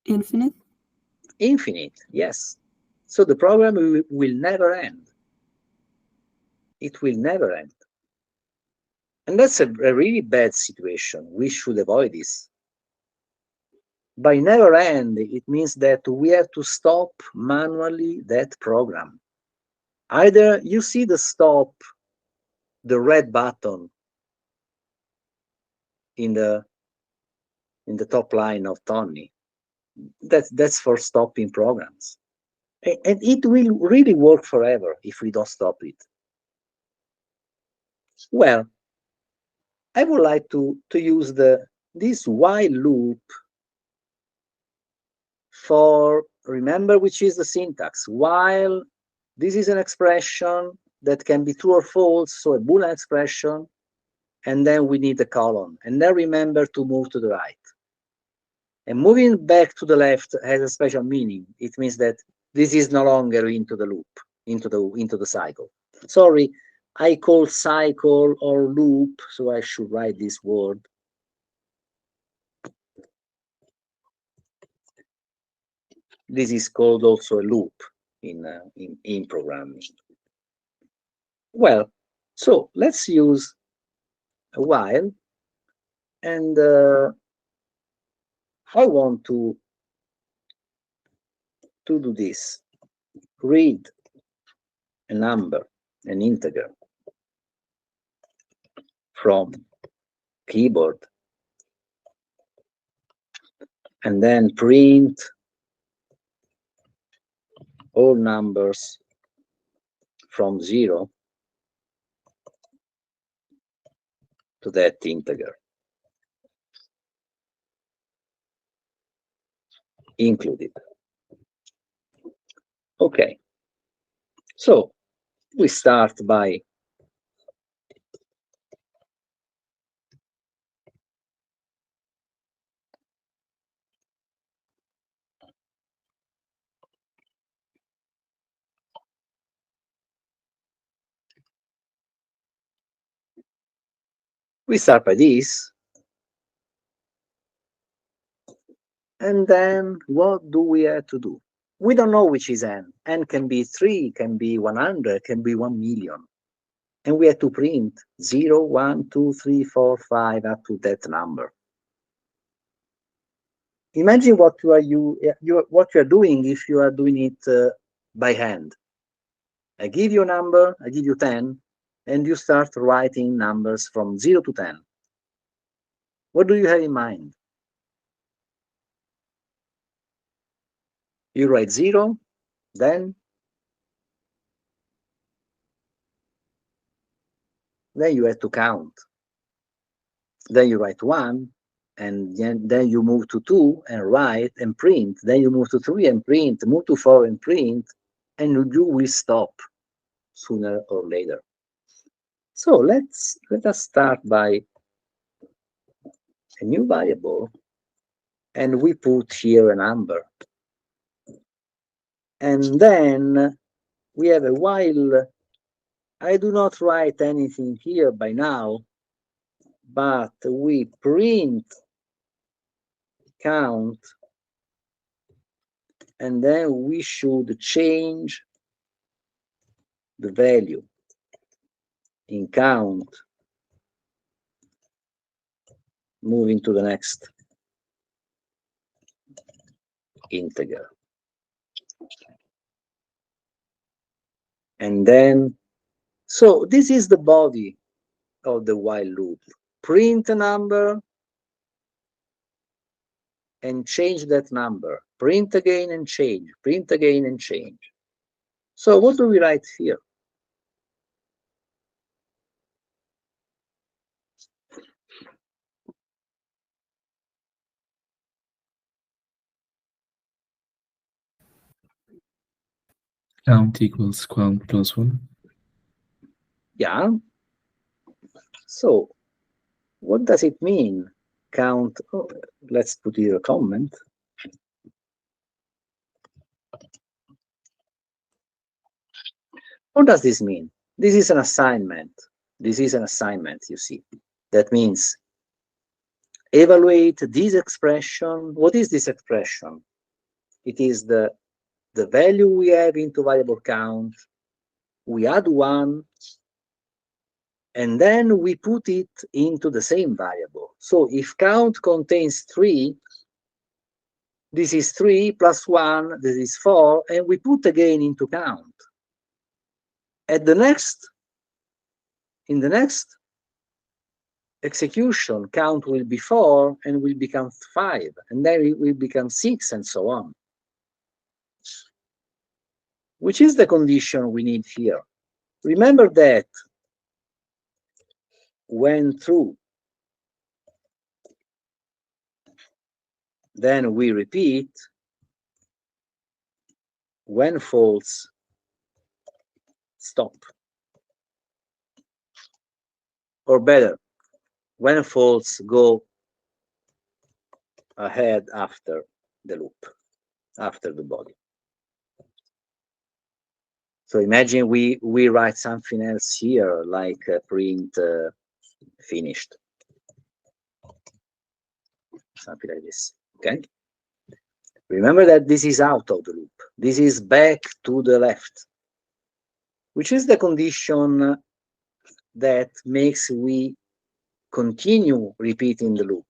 Speaker 5: Infinite?
Speaker 1: Infinite, yes. So the program will never end. It will never end. And that's a really bad situation. We should avoid this. By never end, it means that we have to stop manually that program. Either you see the stop, the red button in the top line of Tony. That's for stopping programs. And it will really work forever if we don't stop it. Well, I would like to use this while loop for, remember which is the syntax. While this is an expression that can be true or false, so a Boolean expression, and then we need a colon. And then remember to move to the right. And moving back to the left has a special meaning. It means that this is no longer into the loop, into the cycle. Sorry, I call cycle or loop, so I should write this word. This is called also a loop in programming. Well, so let's use a while, and I want to do this. Read a number, an integer, from keyboard, and then print all numbers from 0 to that integer, included. Okay, so we start by this, and then what do we have to do? We don't know which is n. N can be 3, can be 100, can be 1 million. And we have to print 0, 1, 2, 3, 4, 5, up to that number. Imagine what you are doing if you are doing it by hand. I give you a number, I give you 10, and you start writing numbers from 0 to 10. What do you have in mind? You write 0, then you have to count. Then you write 1, and then you move to 2 and write and print. Then you move to 3 and print, move to 4 and print, and you will stop sooner or later. So let us start by a new variable, and we put here a number. And then we have a while. I do not write anything here by now, but we print count, and then we should change the value in count, moving to the next integer. And then, so this is the body of the while loop. Print a number and change that number. Print again and change. Print again and change. So what do we write here?
Speaker 2: Count equals count plus 1.
Speaker 1: Yeah. So what does it mean? Count, oh, let's put here a comment. What does this mean? This is an assignment. This is an assignment, you see. That means evaluate this expression. What is this expression? It is the value we have into variable count. We add 1, and then we put it into the same variable. So if count contains 3, this is 3 plus 1, this is 4, and we put again into count. In the next execution, count will be 4 and will become 5, and then it will become 6, and so on. Which is the condition we need here? Remember that when true, then we repeat. When false, stop. Or better, when false, go ahead after the loop, after the body. So imagine we write something else here, like print finished, something like this. Okay. Remember that this is out of the loop. This is back to the left, which is the condition that makes we continue repeating the loop.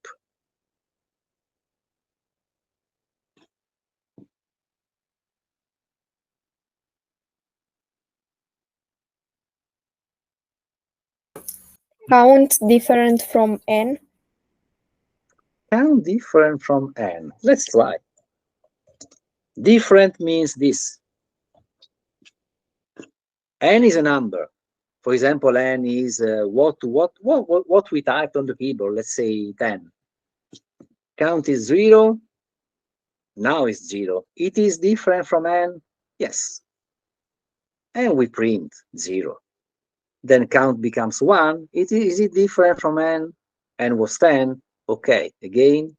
Speaker 6: Count different from n?
Speaker 1: Count different from n. Let's try. Different means this. N is a number. For example, n is what we typed on the keyboard. Let's say 10. Count is 0. Now it's 0. It is different from n. Yes. And we print 0. Then count becomes 1. Is it different from n? N was 10. Okay. Again.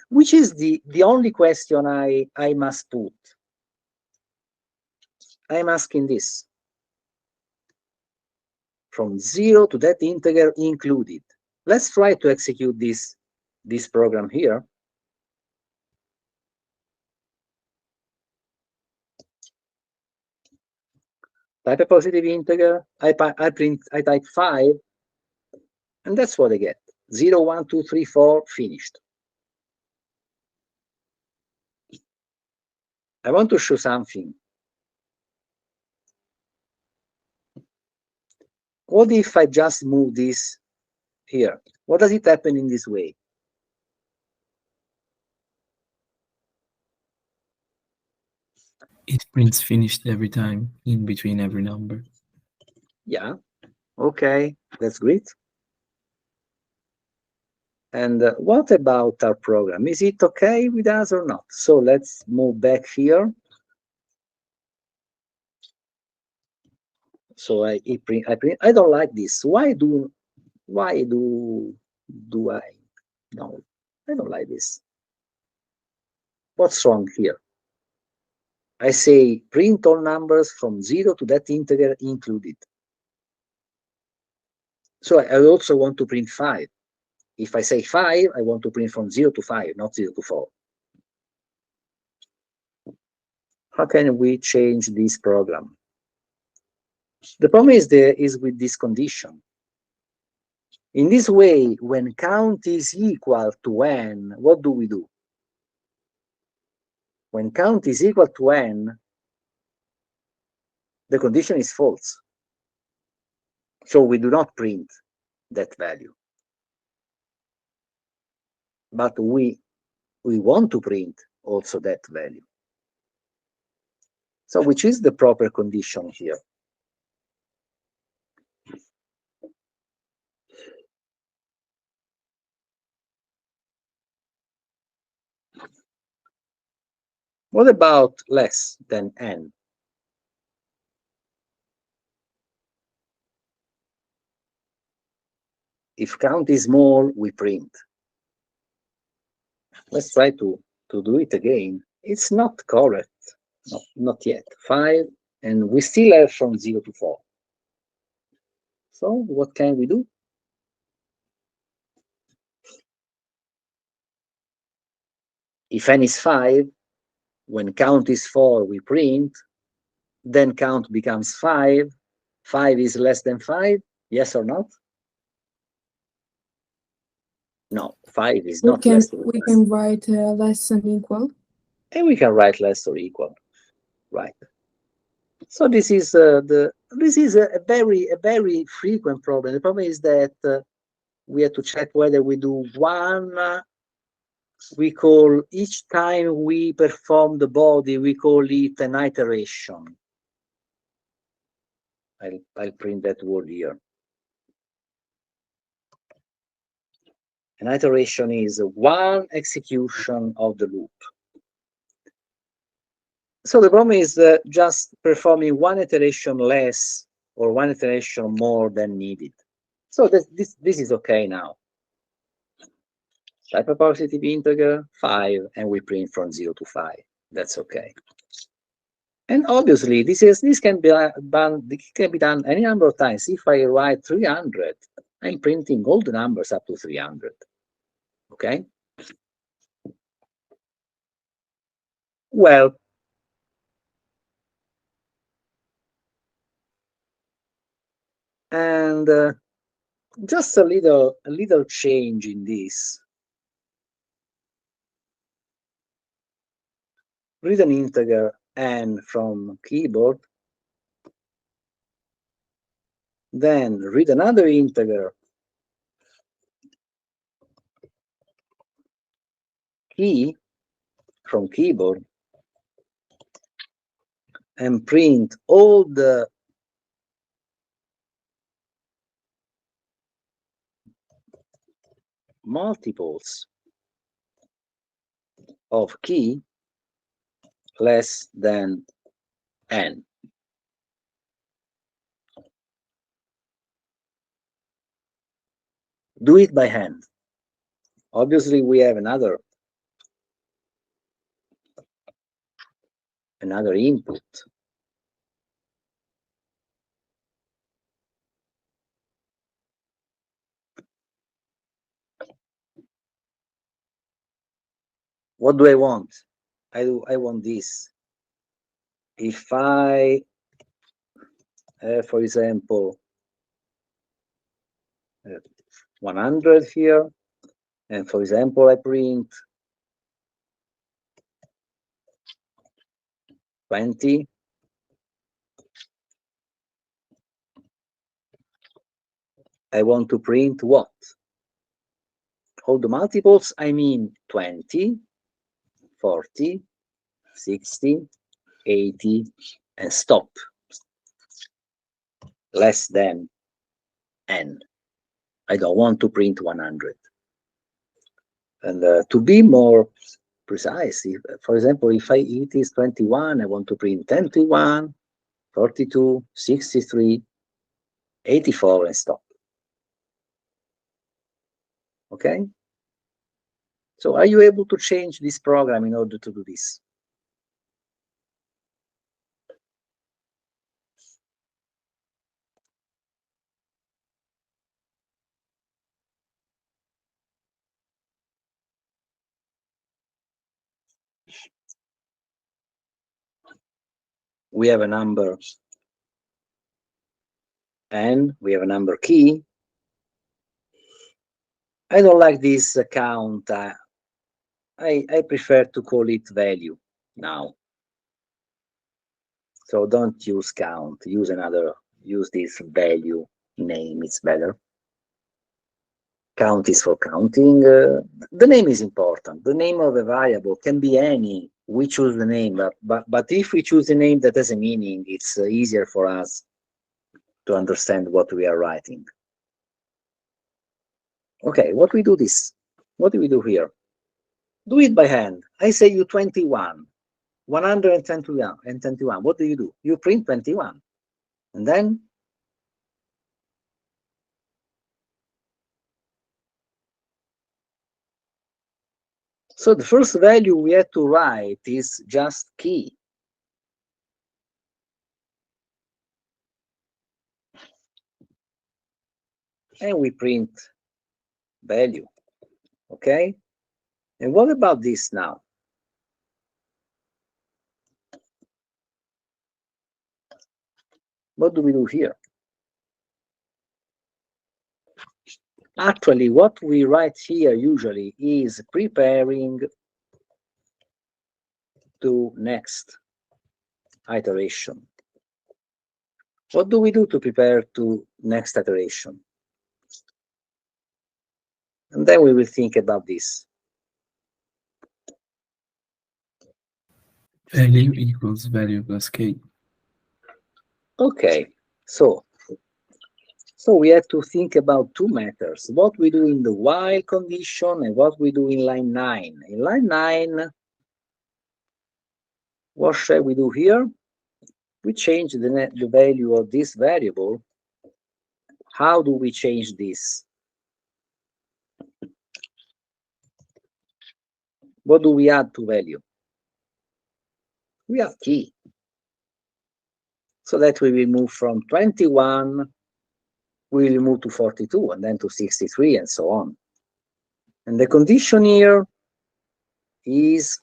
Speaker 1: Which is the only question I must put. I'm asking this. From 0 to that integer included. Let's try to execute this program here. Type a positive integer. I type 5, and that's what I get. 0, 1, 2, 3, 4, finished. I want to show something. What if I just move this here? What does it happen in this way?
Speaker 2: It prints finished every time in between every number.
Speaker 1: Yeah. Okay, that's great. And what about our program? Is it okay with us or not? So let's move back here. So I print. I don't like this. Why do I? No, I don't like this. What's wrong here? I say print all numbers from 0 to that integer included. So I also want to print 5. If I say 5, I want to print from 0 to 5, not 0 to 4. How can we change this program? The problem is with this condition. In this way, when count is equal to n, what do we do? When count is equal to n, the condition is false. So we do not print that value. But we want to print also that value. So which is the proper condition here? What about less than n? If count is small, we print. Let's try to do it again. It's not correct. No, not yet. 5, and we still have from 0 to 4. So what can we do? If n is 5, when count is 4, we print. Then count becomes 5. 5 is less than 5, yes or not? No, 5 is not less than 5.
Speaker 7: We can write less than equal.
Speaker 1: And we can write less or equal, right? So this is a very frequent problem. The problem is that we have to check whether we do one. We call each time we perform the body, we call it an iteration. I'll print that word here. An iteration is one execution of the loop. So the problem is just performing one iteration less or one iteration more than needed. So this is okay now. Type a positive integer 5, and we print from 0 to 5. That's okay. And obviously, this can be done any number of times. If I write 300, I'm printing all the numbers up to 300. Okay. Well, and just a little change in this. Read an integer n from keyboard, then read another integer key from keyboard, and print all the multiples of key less than n. Do it by hand. Obviously, we have another input. What do I want? I want this. If I have, for example, 100 here, and for example, I print 20, I want to print what? All the multiples, I mean 20, 40, 60, 80, and stop. Less than n. I don't want to print 100. And to be more precise, for example, if it is 21, I want to print 21, 42, 63, 84, and stop. Okay? So are you able to change this program in order to do this? We have a number n, we have a number key. I don't like this count. I prefer to call it value now. So don't use count, use this value name, it's better. Count is for counting. The name is important. The name of a variable can be any. We choose the name, but if we choose a name that has a meaning, it's easier for us to understand what we are writing. Okay, what do we do here? Do it by hand. I say you 21. 121 and 21. What do? You print 21. And then so the first value we have to write is just key. And we print value. Okay? And what about this now? What do we do here? Actually, what we write here usually is preparing to next iteration. What do we do to prepare to next iteration? And then we will think about this.
Speaker 2: Value equals value plus k.
Speaker 1: Okay, so we have to think about two methods. What we do in the while condition and what we do in line 9. In line 9, what shall we do here? We change the value of this variable. How do we change this? What do we add to value? We add key. So that we will move from 21, we will move to 42 and then to 63 and so on. And the condition here is,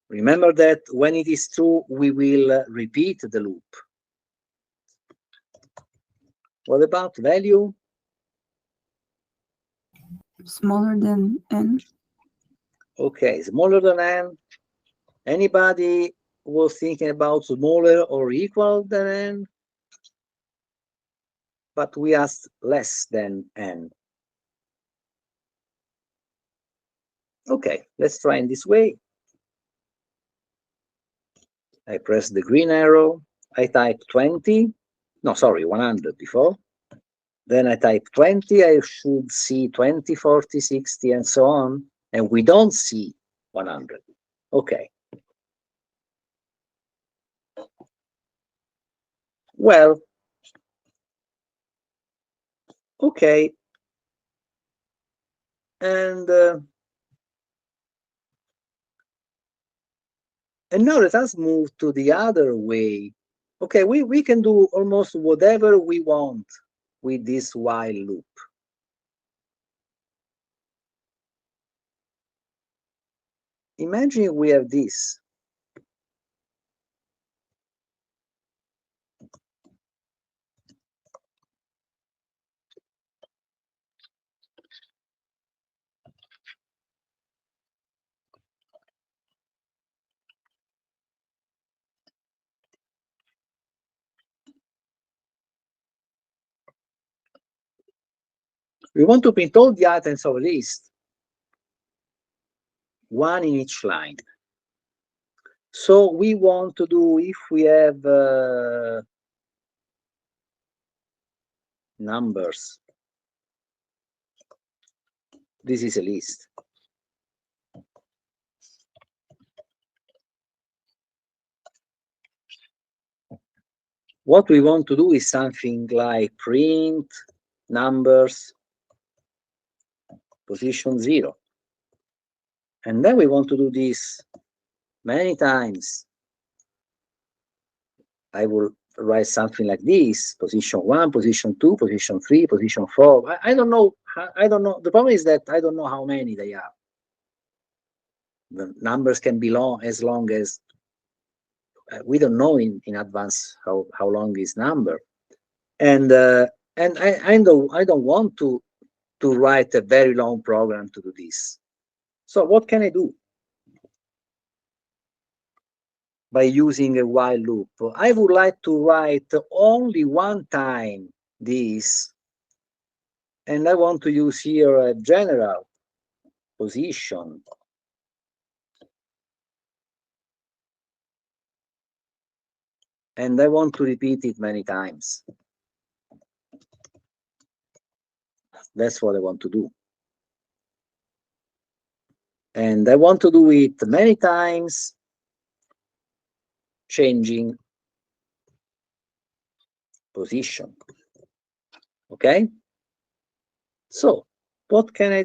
Speaker 1: remember that when it is true, we will repeat the loop. What about value?
Speaker 5: Smaller than n.
Speaker 1: Okay, smaller than n. Anybody was thinking about smaller or equal than n? But we asked less than n. Okay, let's try in this way. I press the green arrow. I type 20. No, sorry, 100 before. Then I type 20. I should see 20, 40, 60, and so on. And we don't see 100. Okay. Well, okay. And now let us move to the other way. Okay, we can do almost whatever we want with this while loop. Imagine we have this. We want to print all the items of a list, one in each line. So we want to do, if we have numbers, this is a list. What we want to do is something like print numbers position 0. And then we want to do this many times. I will write something like this: position 1, position 2, position 3, position 4. I don't know. I don't know. The problem is that I don't know how many they are. The numbers can be as long as we don't know in advance how long is number. And I don't want to write a very long program to do this. So what can I do by using a while loop? I would like to write only one time this, and I want to use here a general position. And I want to repeat it many times. That's what I want to do. And I want to do it many times, changing position. Okay? So what can I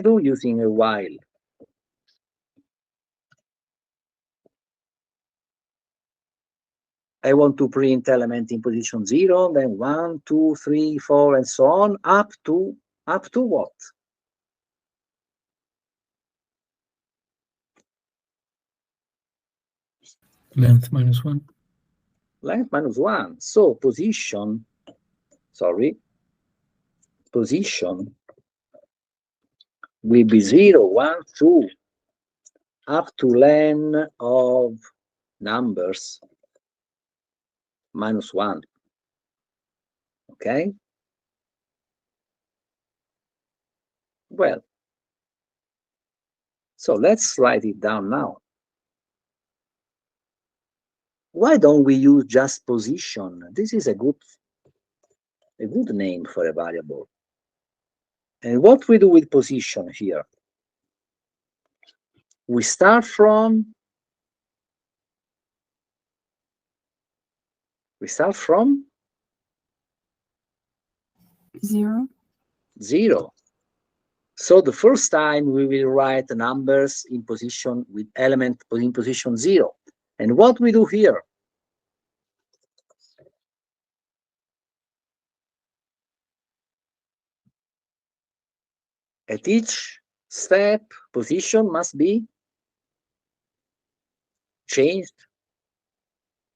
Speaker 1: do using a while? I want to print element in position 0, then 1, 2, 3, 4, and so on, up to what?
Speaker 2: Length -1.
Speaker 1: Length -1. So position will be 0, 1, 2, up to len of numbers -1. Okay? Well, so let's write it down now. Why don't we use just position? This is a good name for a variable. And what we do with position here? We start from
Speaker 5: 0.
Speaker 1: 0. So the first time we will write the numbers in position with element in position 0. And what we do here? At each step, position must be changed,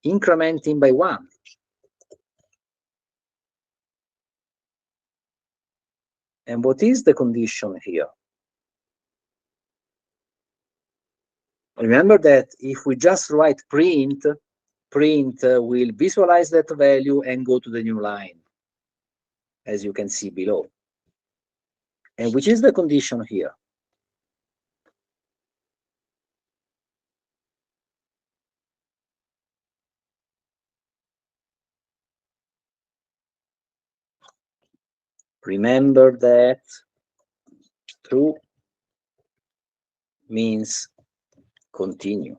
Speaker 1: incrementing by 1. And what is the condition here? Remember that if we just write print will visualize that value and go to the new line, as you can see below. And which is the condition here? Remember that true means continue.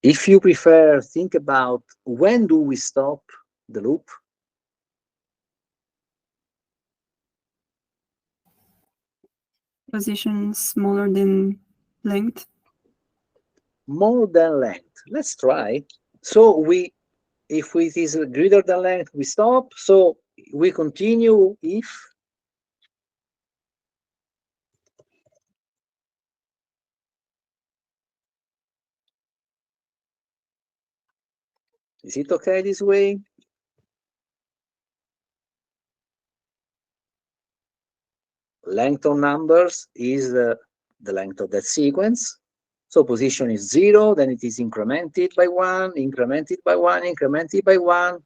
Speaker 1: If you prefer, think about when do we stop the loop?
Speaker 5: Position smaller than length.
Speaker 1: More than length. Let's try. So if it is greater than length, we stop. So we continue if is it okay this way? Length of numbers is the length of that sequence. So position is 0, then it is incremented by 1, incremented by 1, incremented by 1.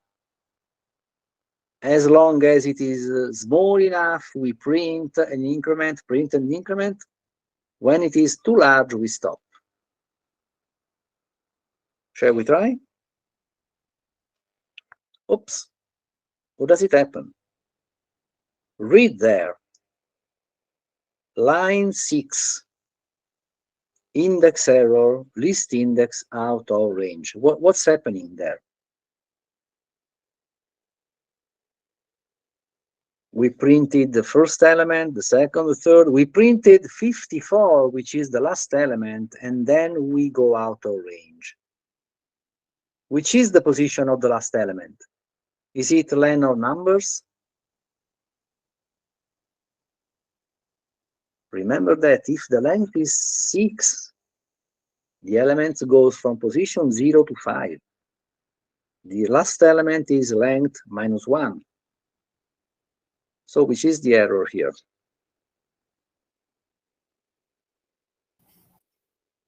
Speaker 1: As long as it is small enough, we print an increment, print an increment. When it is too large, we stop. Shall we try? Oops. What does it happen? Read there. Line 6. Index error, list index out of range. What's happening there? We printed the first element, the second, the third. We printed 54, which is the last element, and then we go out of range. Which is the position of the last element? Is it len of numbers? Remember that if the length is 6, the element goes from position 0 to 5. The last element is length -1. So which is the error here?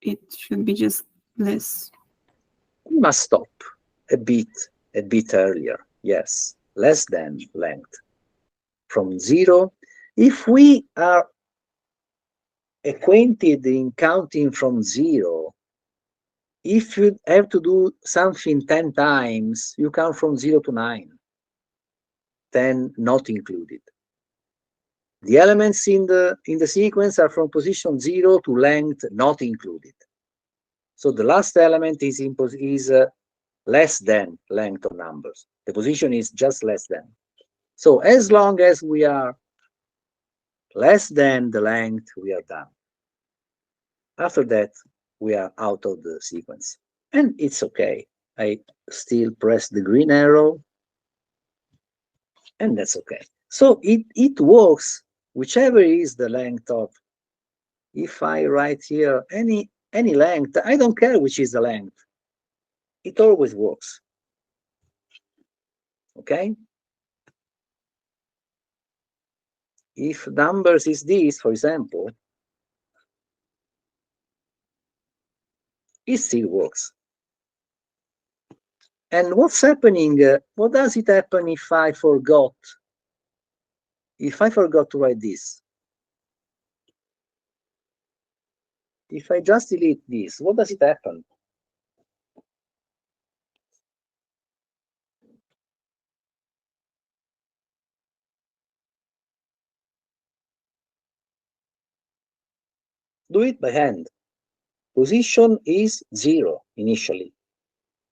Speaker 5: It should be just less.
Speaker 1: We must stop a bit earlier. Yes, less than length. From 0. If we are acquainted in counting from 0, if you have to do something 10 times, you count from 0 to 9. 10 not included. The elements in the sequence are from position 0 to length not included. So the last element is less than length of numbers. The position is just less than. So as long as we are less than the length, we are done. After that, we are out of the sequence. And it's okay. I still press the green arrow, and that's okay. So it works, whichever is the length of, if I write here any length, I don't care which is the length. It always works. Okay? If numbers is this, for example, it still works. And what's happening? What does it happen if I forgot? If I forgot to write this? If I just delete this, what does it happen? Do it by hand. Position is 0 initially.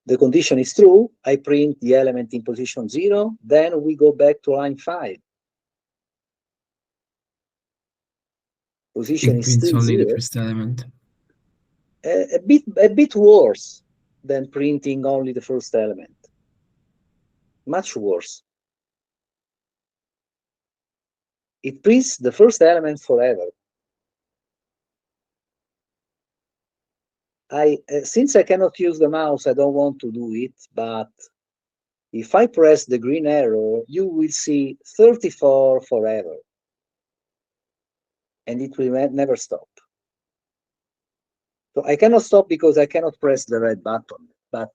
Speaker 1: The condition is true. I print the element in position 0. Then we go back to line 5. Position
Speaker 2: It
Speaker 1: is
Speaker 2: prints
Speaker 1: still
Speaker 2: only
Speaker 1: 0.
Speaker 2: the first element.
Speaker 1: A bit worse than printing only the first element. Much worse. It prints the first element forever. Since I cannot use the mouse, I don't want to do it, but if I press the green arrow, you will see 34 forever. And it will never stop. So I cannot stop because I cannot press the red button. But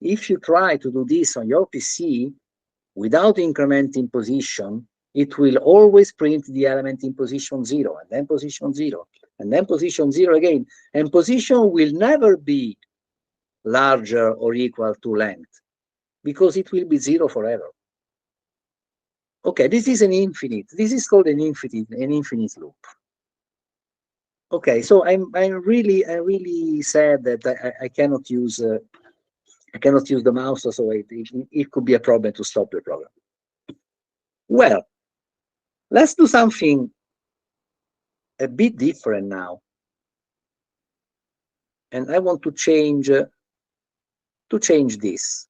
Speaker 1: if you try to do this on your PC without incrementing position, it will always print the element in position 0, and then position 0, and then position 0 again. And position will never be larger or equal to length, because it will be 0 forever. Okay, this is an infinite. This is called an infinite loop. Okay, so I'm really sad that I cannot use the mouse, so it could be a problem to stop the program. Well, let's do something a bit different now. And I want to change this.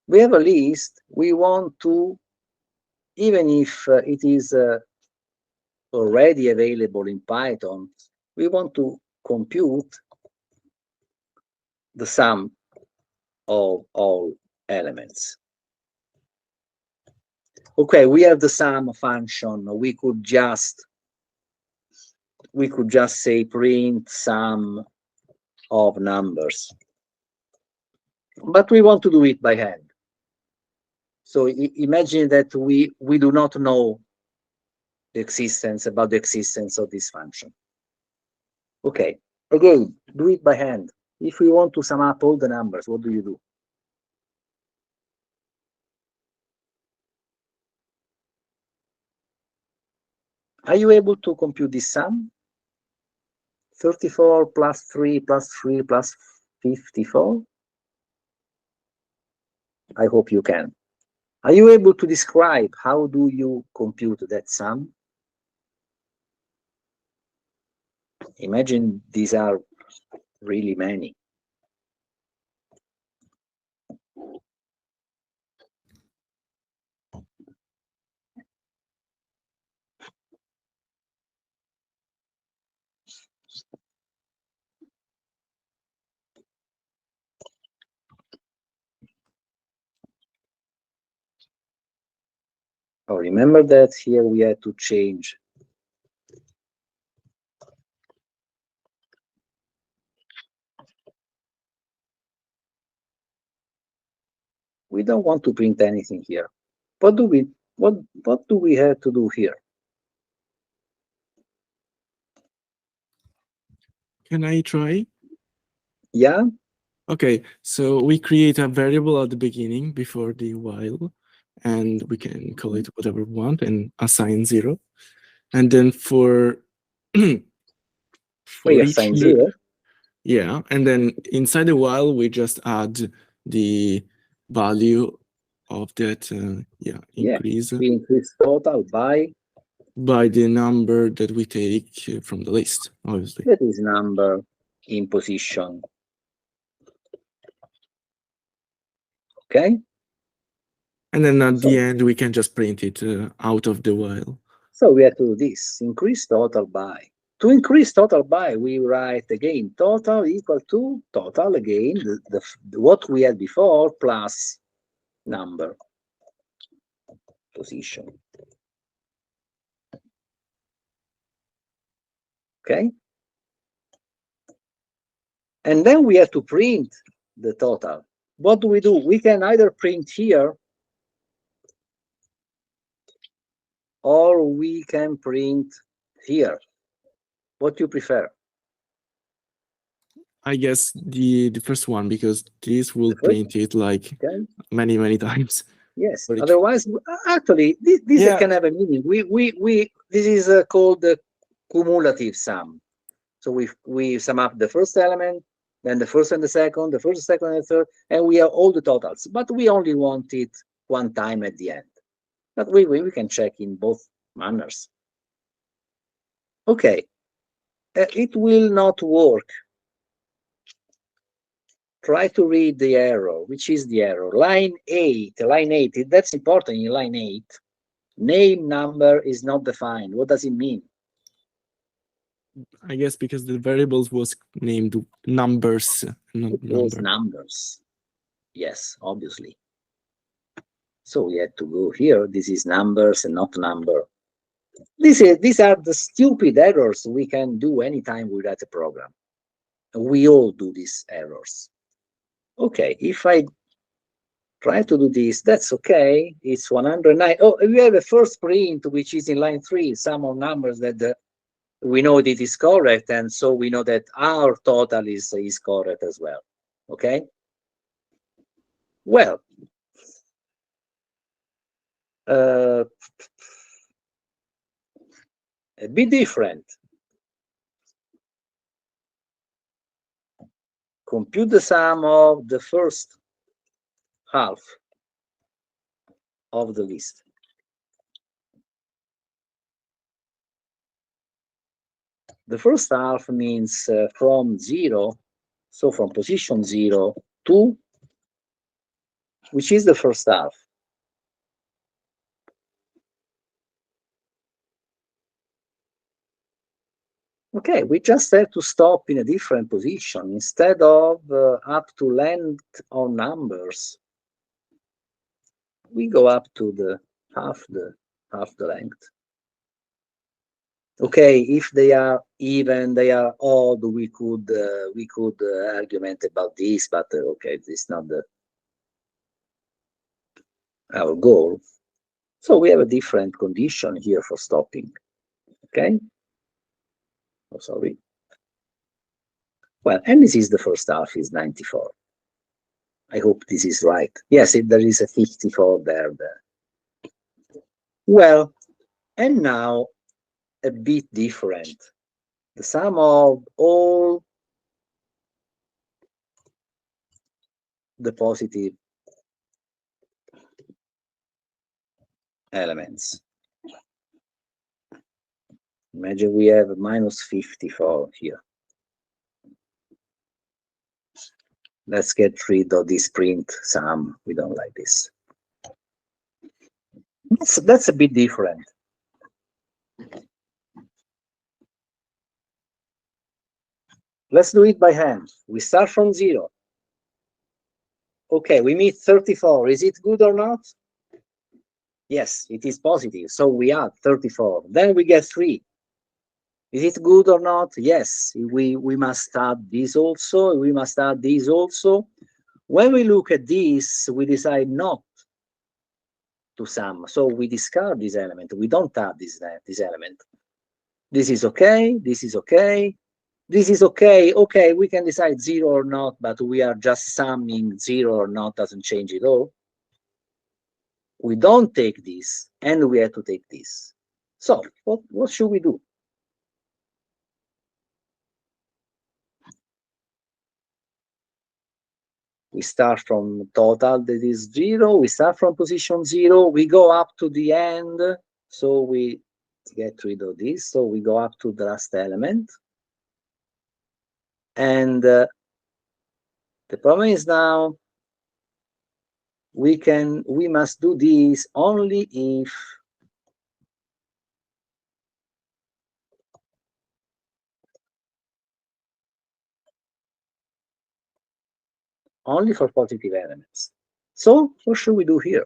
Speaker 1: We have a list. We want to, even if it is already available in Python, we want to compute the sum of all elements. Okay, we have the sum function. We could just say print sum of numbers, but we want to do it by hand. So imagine that we do not know the existence of this function. Okay, again, do it by hand. If we want to sum up all the numbers, what do you do? Are you able to compute this sum? 34 plus 3 plus 3 plus 54? I hope you can. Are you able to describe how do you compute that sum? Imagine these are really many. Oh, remember that here we had to change. We don't want to print anything here. What do we have to do here?
Speaker 8: Can I try?
Speaker 1: Yeah.
Speaker 8: Okay, so we create a variable at the beginning before the while, and we can call it whatever we want and assign 0. And then for
Speaker 1: We
Speaker 8: each
Speaker 1: assign 0.
Speaker 8: yeah, and then inside the while we just add the value of that increase
Speaker 1: We increase total by
Speaker 8: the number that we take from the list, obviously.
Speaker 1: that is number in position. Okay.
Speaker 8: And then at the end we can just print it out of the while.
Speaker 1: So we have to do this, increase total by. To increase total by, we write again total equal to total again, what we had before plus number position. Okay. And then we have to print the total. What do? We can either print here or we can print here. What do you prefer?
Speaker 8: I guess the first one, because this will print it like many times.
Speaker 1: Yes. Otherwise, actually, this can have a meaning. This is called the cumulative sum. So we sum up the first element, then the first and the second, the first, second, and the third, and we have all the totals. But we only want it one time at the end. But we can check in both manners. Okay. It will not work. Try to read the error. Which is the error? Line 8. Line 8. That's important in line 8. Name number is not defined. What does it mean?
Speaker 8: I guess because the variables was named numbers.
Speaker 1: It was numbers. Yes, obviously. So we had to go here. This is numbers and not number. These are the stupid errors we can do anytime we write a program. We all do these errors. Okay, if I try to do this, that's okay. It's 109. Oh, we have a first print, which is in line 3, sum of numbers that we know that it is correct, and so we know that our total is correct as well. Okay? Well, a bit different. Compute the sum of the first half of the list. The first half means from 0, so from position 0 to, which is the first half. Okay, we just have to stop in a different position. Instead of up to length of numbers, we go up to the half the length. Okay, if they are even, they are odd, we could argument about this, but okay, this is not our goal. So we have a different condition here for stopping. Okay. Oh, sorry. Well, and this is the first half is 94. I hope this is right. Yes, there is a 54 there. Well, and now a bit different. The sum of all the positive elements. Imagine we have minus 54 here. Let's get rid of this print sum. We don't like this. That's a bit different. Let's do it by hand. We start from 0. Okay, we meet 34. Is it good or not? Yes, it is positive. So we add 34. Then we get 3. Is it good or not? Yes, we must add this also. We must add this also. When we look at this, we decide not to sum. So we discard this element. We don't add this element. This is okay. This is okay. This is okay. Okay, we can decide 0 or not, but we are just summing 0 or not, doesn't change at all. we don't take this, and we have to take this. So what should we do? We start from total that is 0. We start from position 0. We go up to the end. So we get rid of this. So we go up to the last element. And the problem is now we must do this only if only for positive elements. So what should we do here?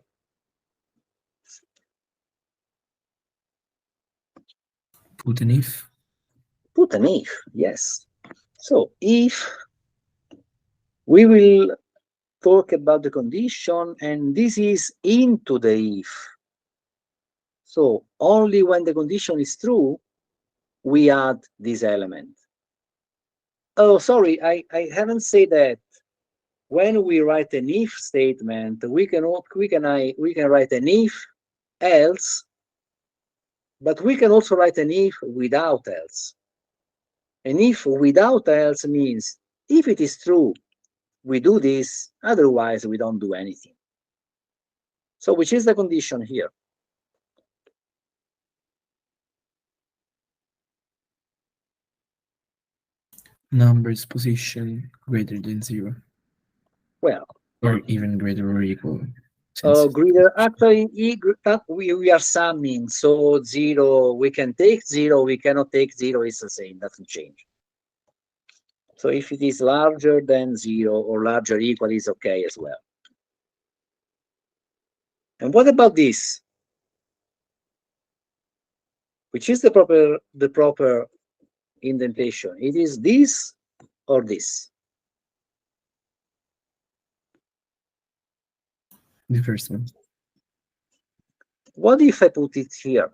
Speaker 2: Put an if.
Speaker 1: Put an if, yes. So if we will talk about the condition, and this is into the if. So only when the condition is true, we add this element. Oh, sorry, I haven't said that. When we write an if statement, we can write an if else, but we can also write an if without else. An if without else means if it is true, we do this, otherwise we don't do anything. So which is the condition here?
Speaker 2: Numbers position greater than 0.
Speaker 1: Well,
Speaker 2: Or even greater or equal. since-
Speaker 1: greater, actually, we are summing, so 0, we can take 0, we cannot take 0, it's the same, doesn't change. So if it is larger than 0 or larger equal is okay as well. And what about this? Which is the proper indentation? It is this or this?
Speaker 2: The first one.
Speaker 1: What if I put it here?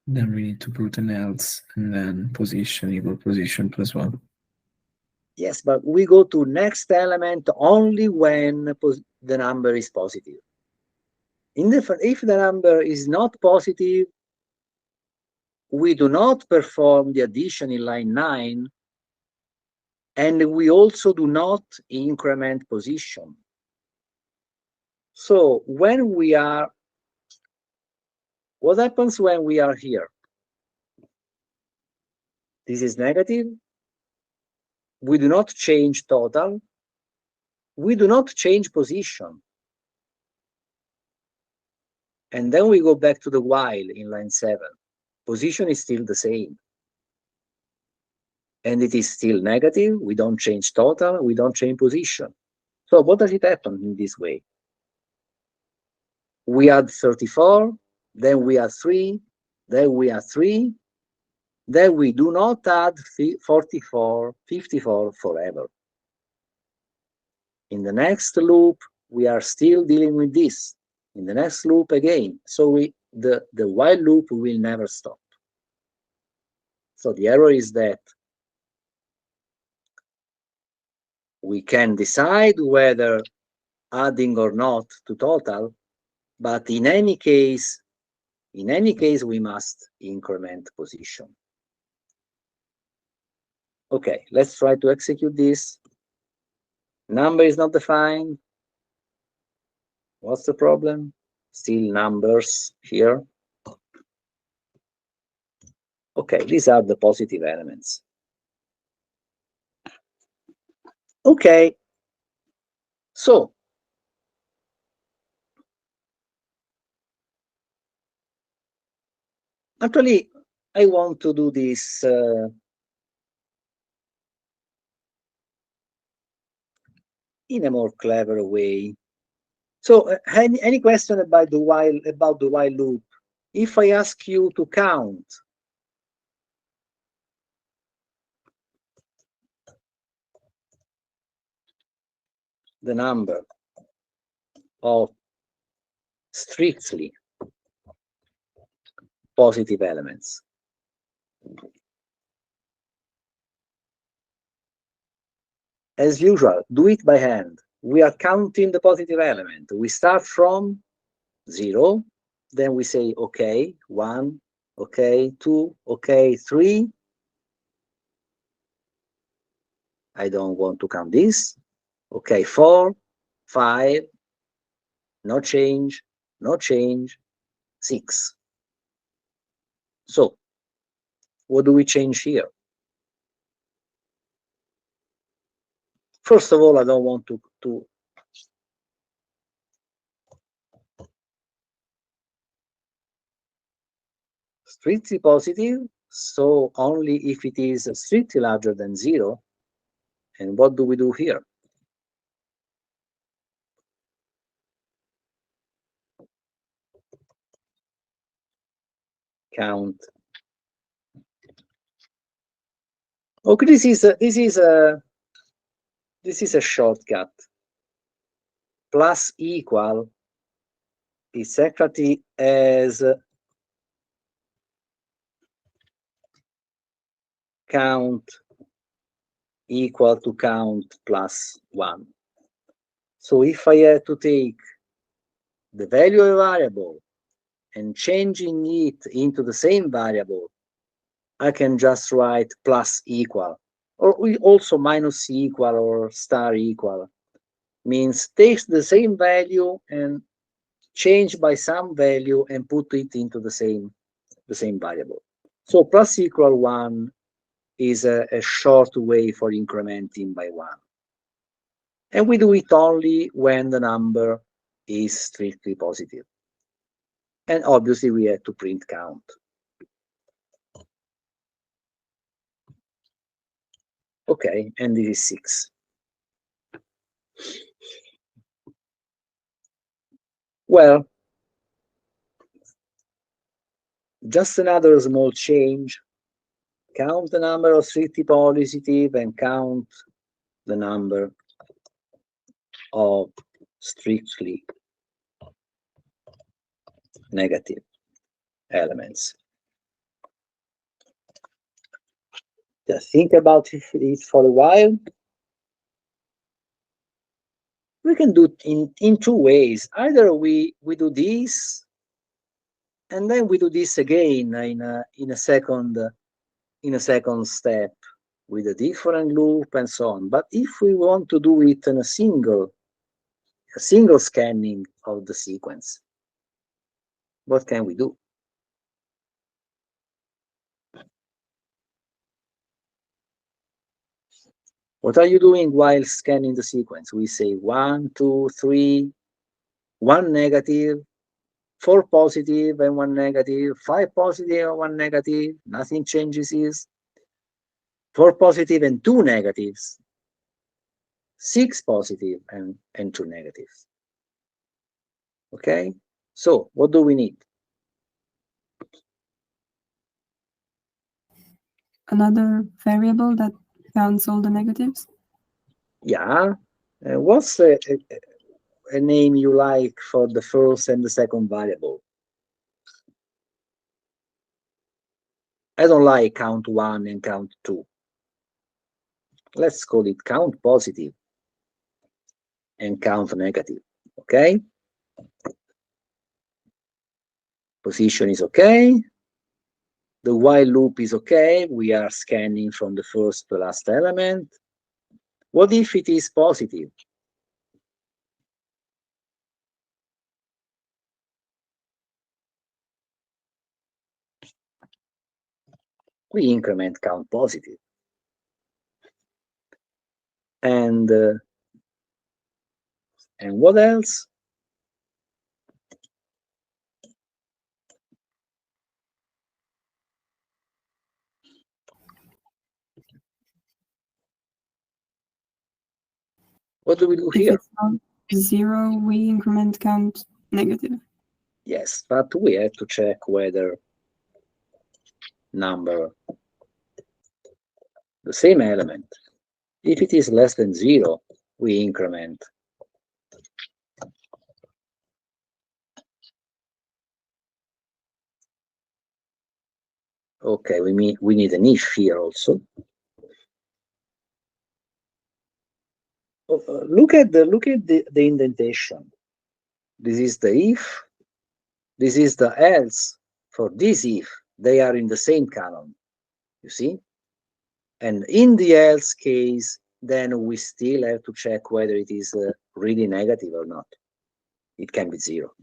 Speaker 2: Then we need to put an else and then position equal position plus 1.
Speaker 1: Yes, but we go to next element only when the number is positive. If the number is not positive, we do not perform the addition in line 9, and we also do not increment position. So when we are, what happens when we are here? This is negative. We do not change total. We do not change position. And then we go back to the while in line 7. Position is still the same. And it is still negative. We don't change total. We don't change position. So what does it happen in this way? We add 34, then we add 3, then we add 3, then we do not add 54 forever. In the next loop, we are still dealing with this. In the next loop again. So the while loop will never stop. So the error is that we can decide whether adding or not to total, but in any case, we must increment position. Okay, let's try to execute this. Number is not defined. What's the problem? Still numbers here. Okay, these are the positive elements. Okay, so actually, I want to do this in a more clever way. So, any question about the while loop? If I ask you to count the number of strictly positive elements, as usual, do it by hand. we are counting the positive element. We start from 0, then we say, okay, 1, okay, 2, okay, 3. I don't want to count this. Okay, 4, 5, no change, no change, 6. So, what do we change here? First of all, I don't want to strictly positive, so only if it is strictly larger than 0. And what do we do here? Count. Okay, this is a shortcut. Plus equal is exactly as count equal to count plus 1. So if I had to take the value of a variable and changing it into the same variable, I can just write plus equal, or we also minus equal or star equal. Means takes the same value and change by some value and put it into the same variable. So plus equal 1 is a short way for incrementing by 1. And we do it only when the number is strictly positive. And obviously we have to print count. Okay, and this is 6. Well, just another small change. Count the number of strictly positive and count the number of strictly negative elements. Just think about it for a while. We can do it in 2 ways. Either we do this, and then we do this again in a second step with a different loop and so on. But if we want to do it in a single scanning of the sequence, what can we do? What are you doing while scanning the sequence? We say 1, 2, 3, 1 negative, 4 positive and 1 negative, 5 positive and 1 negative, nothing changes is 4 positive and 2 negatives, 6 positive and 2 negatives. Okay, so what do we need?
Speaker 5: Another variable that counts all the negatives.
Speaker 1: Yeah, what's a name you like for the first and the second variable? I don't like count 1 and count 2. Let's call it count positive and count negative. Okay, position is okay, the while loop is okay, we are scanning from the first to last element. What if it is positive? We increment count positive. And what else? What do we do
Speaker 5: If
Speaker 1: here?
Speaker 5: it's not 0, we increment count negative.
Speaker 1: Yes, but we have to check whether number, the same element, if it is less than 0, we increment. Okay, we need an if here also. look at the indentation. This is the if, this is the else. For this if, they are in the same column, you see? And in the else case, then we still have to check whether it is really negative or not. It can be 0.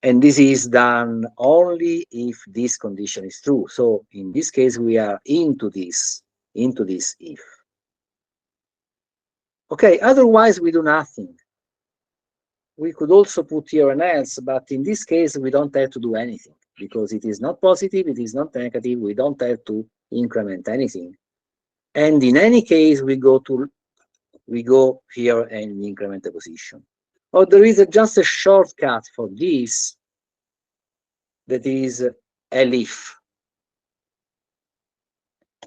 Speaker 1: And this is done only if this condition is true. So in this case, we are into this if. Okay, otherwise we do nothing. We could also put here an else, but in this case, we don't have to do anything because it is not positive, it is not negative, we don't have to increment anything. And in any case, we go here and increment the position. Or there is just a shortcut for this that is elif.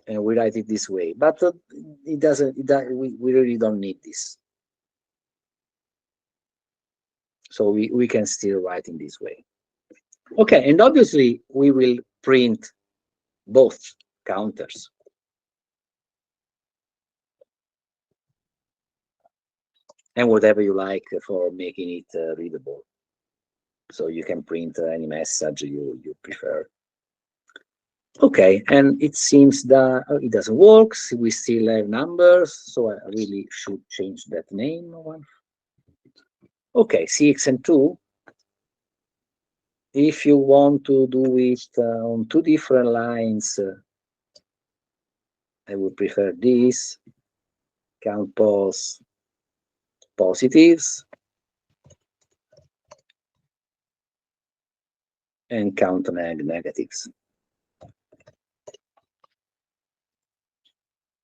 Speaker 1: And we write it this way, but it doesn't, we really don't need this. So we can still write in this way. Okay, and obviously we will print both counters. And whatever you like for making it readable. So you can print any message you prefer. Okay, and it seems that it doesn't work. We still have numbers, so I really should change that name. Okay, CX and 2. If you want to do it on 2 different lines, I would prefer this. Count pos positives and count negatives.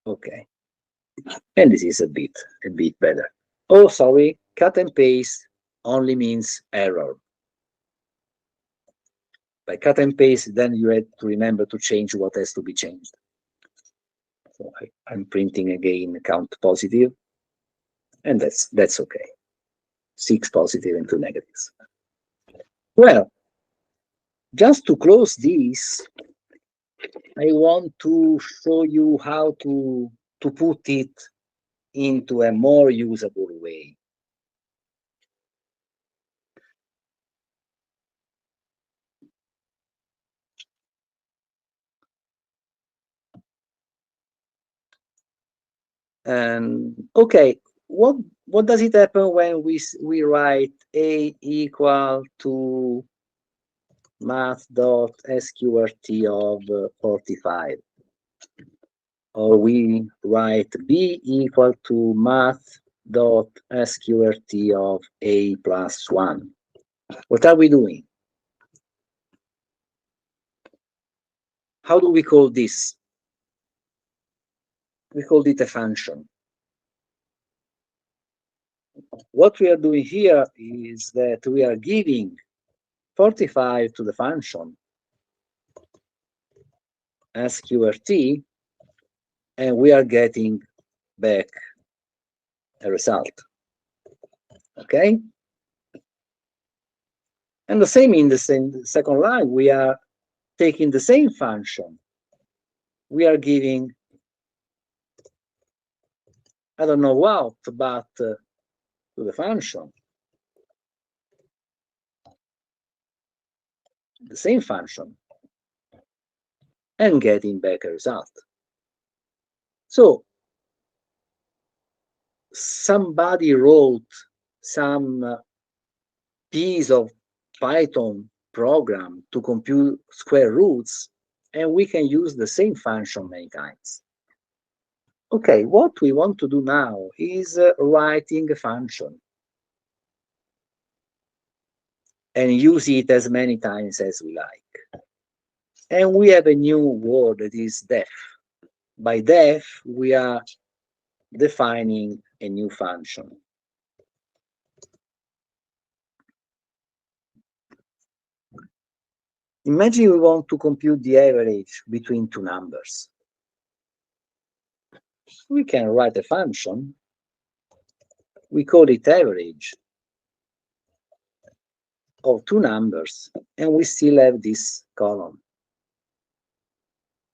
Speaker 1: Okay, and this is a bit better. Oh, sorry, cut and paste only means error. By cut and paste, then you have to remember to change what has to be changed. So I'm printing again count positive, and that's okay. 6 positive and 2 negatives. Well, just to close this, I want to show you how to put it into a more usable way. And okay, what does it happen when we write a equal to math.sqrt of 45? Or we write b equal to math.sqrt of a plus 1. What are we doing? How do we call this? We call it a function. What we are doing here is that we are giving 45 to the function sqrt, and we are getting back a result. Okay? And the same in the second line, we are taking the same function. We are giving, I don't know what, but to the function, the same function, and getting back a result. So somebody wrote some piece of Python program to compute square roots, and we can use the same function many times. Okay, what we want to do now is writing a function and use it as many times as we like. And we have a new word that is def. By def, we are defining a new function. Imagine we want to compute the average between 2 numbers. We can write a function. We call it average of 2 numbers, and we still have this column.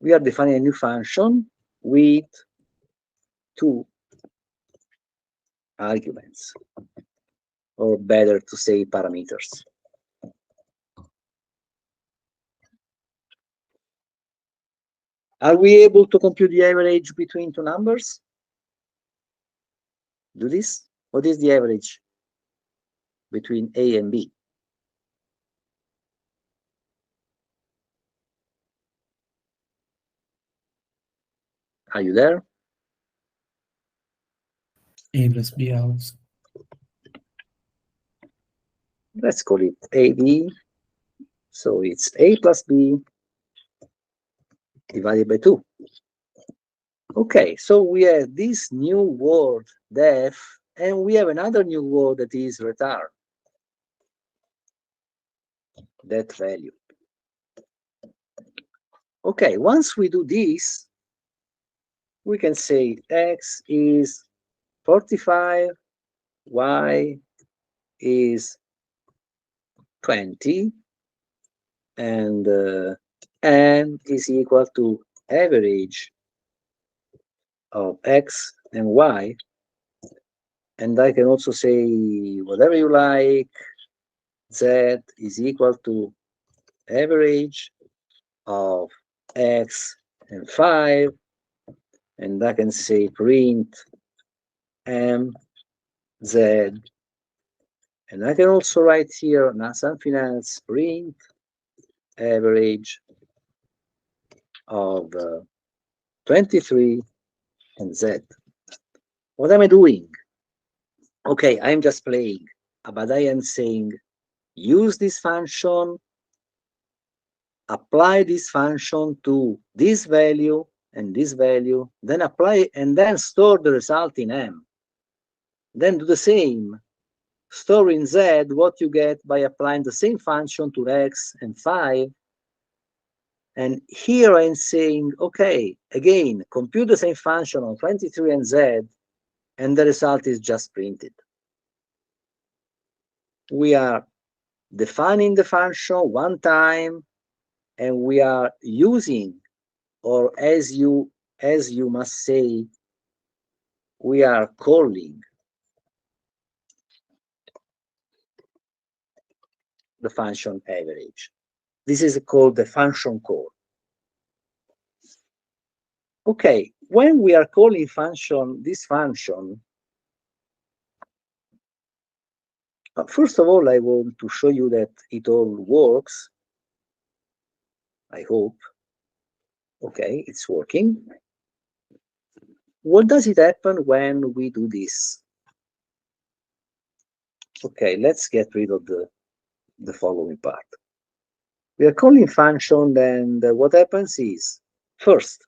Speaker 1: We are defining a new function with two arguments, or better to say parameters. Are we able to compute the average between two numbers? Do this? What is the average between A and B? Are you there?
Speaker 2: A plus B out.
Speaker 1: Let's call it AB. So it's A plus B divided by 2. Okay, so we have this new word, def, and we have another new word that is return. That value. Okay, once we do this, we can say x is 45, y is 20, and n is equal to average of x and y. And I can also say whatever you like, z is equal to average of x and 5, and I can say print m z, and I can also write here now something else, print average of 23 and z. What am I doing? Okay, I'm just playing, but I am saying use this function, apply this function to this value and this value, then apply and then store the result in M. Then do the same, store in Z what you get by applying the same function to X and 5. And here I'm saying, okay, again, compute the same function on 23 and Z, and the result is just printed. We are defining the function one time, and we are using, or as you must say, we are calling the function average. This is called the function call. Okay, when we are calling this function, first of all, I want to show you that it all works. I hope. Okay, it's working. What does it happen when we do this? Okay, let's get rid of the following part. We are calling function, and what happens is, first,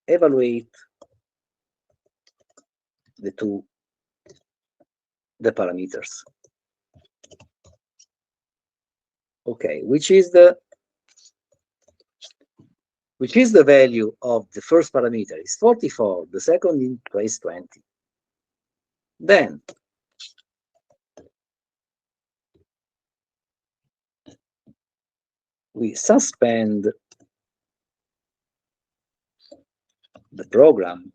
Speaker 1: evaluate the parameters. Okay, which is the value of the first parameter is 44, the second is 20. Then we suspend the program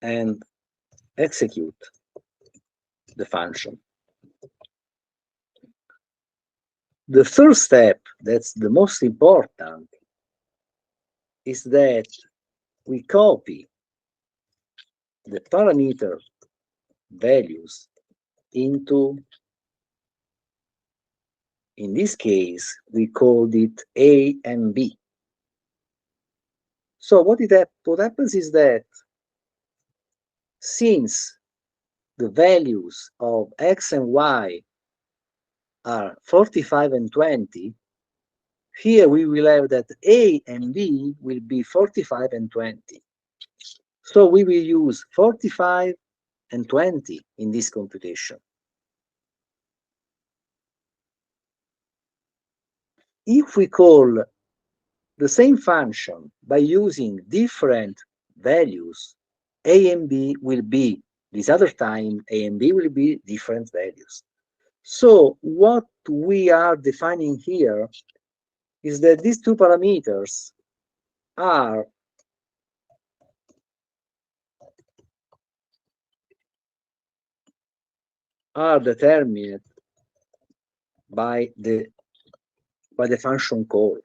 Speaker 1: and execute the function. The first step, that's the most important, is that we copy the parameter values into, in this case, we called it A and B. So what happens is that since the values of X and Y are 45 and 20, here we will have that A and B will be 45 and 20. So we will use 45 and 20 in this computation. If we call the same function by using different values, A and B will be, this other time, A and B will be different values. So what we are defining here is that these two parameters are determined by the function call.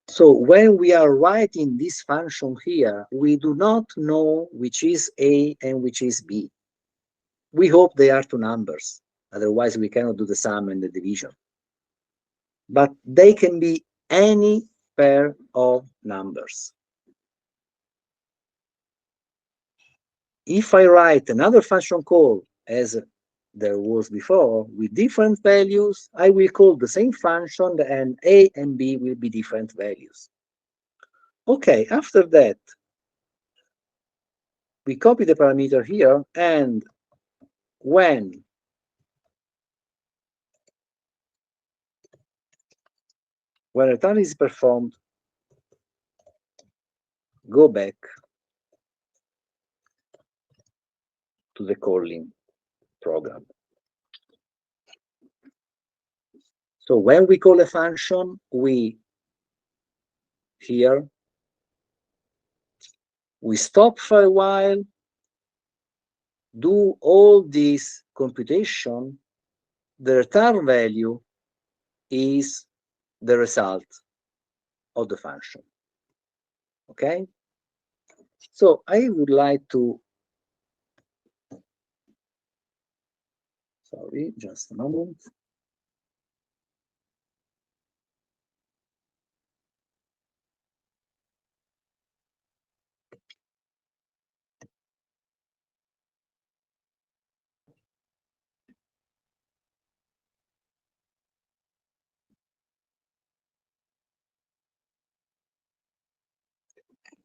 Speaker 1: So when we are writing this function here, we do not know which is A and which is B. We hope they are two numbers. Otherwise, we cannot do the sum and the division. But they can be any pair of numbers. If I write another function call as there was before with different values, I will call the same function and A and B will be different values. Okay, after that, we copy the parameter here, and when return is performed, go back to the calling program. So when we call a function, we stop for a while, do all this computation. The return value is the result of the function. Okay? So I would like to, sorry, just a moment.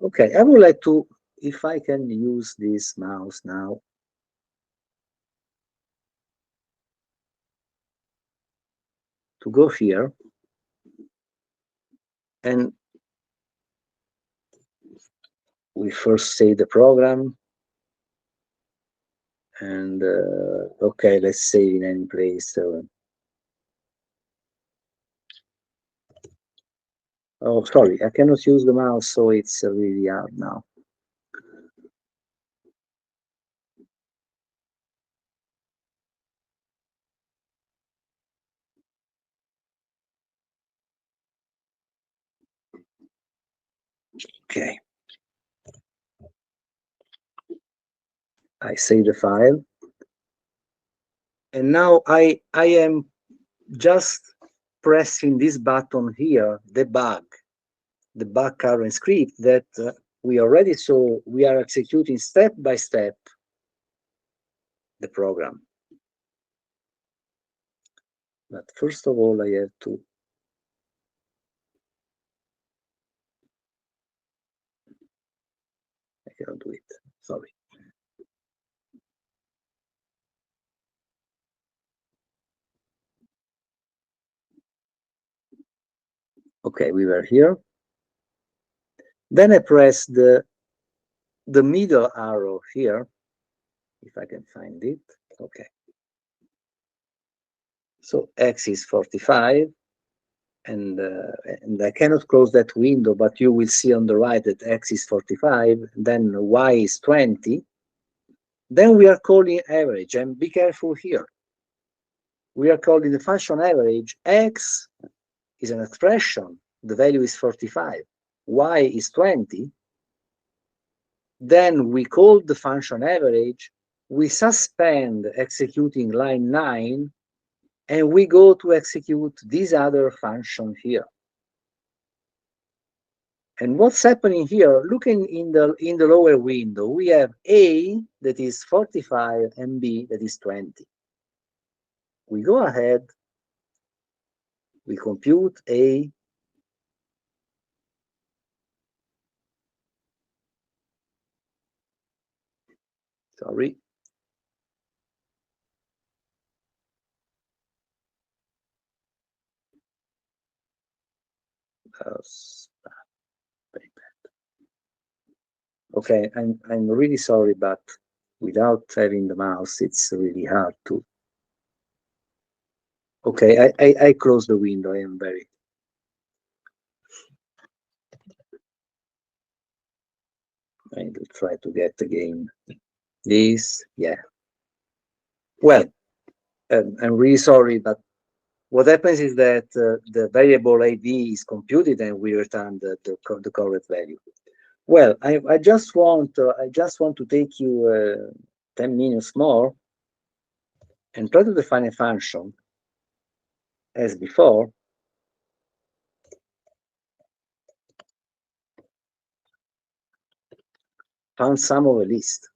Speaker 1: Okay, I would like to, if I can use this mouse now. To go here and we first say the program, and okay, let's save in any place. So, oh, sorry, I cannot use the mouse, so it's really hard now. Okay. I save the file. And now I am just pressing this button here, debug, the current script that we already saw. We are executing step by step the program. But first of all, I have to I cannot do it. Sorry. Okay, we were here. Then I press the middle arrow here, if I can find it. Okay. So X is 45, and I cannot close that window, but you will see on the right that X is 45, then Y is 20. Then we are calling average, and be careful here. We are calling the function average. X is an expression, the value is 45. Y is 20. Then we call the function average, we suspend executing line 9, and we go to execute this other function here. And what's happening here, looking in the lower window, we have A that is 45 and B that is 20. We go ahead, we compute A, sorry, okay, I'm really sorry, but without having the mouse, it's really hard to. Okay, I close the window. I am very. I'll try to get again this. Yeah. Well, I'm really sorry, but what happens is that the variable AD is computed and we return the correct value. Well, I just want to take you 10 minutes more and try to define a function as before. Found sum of a list.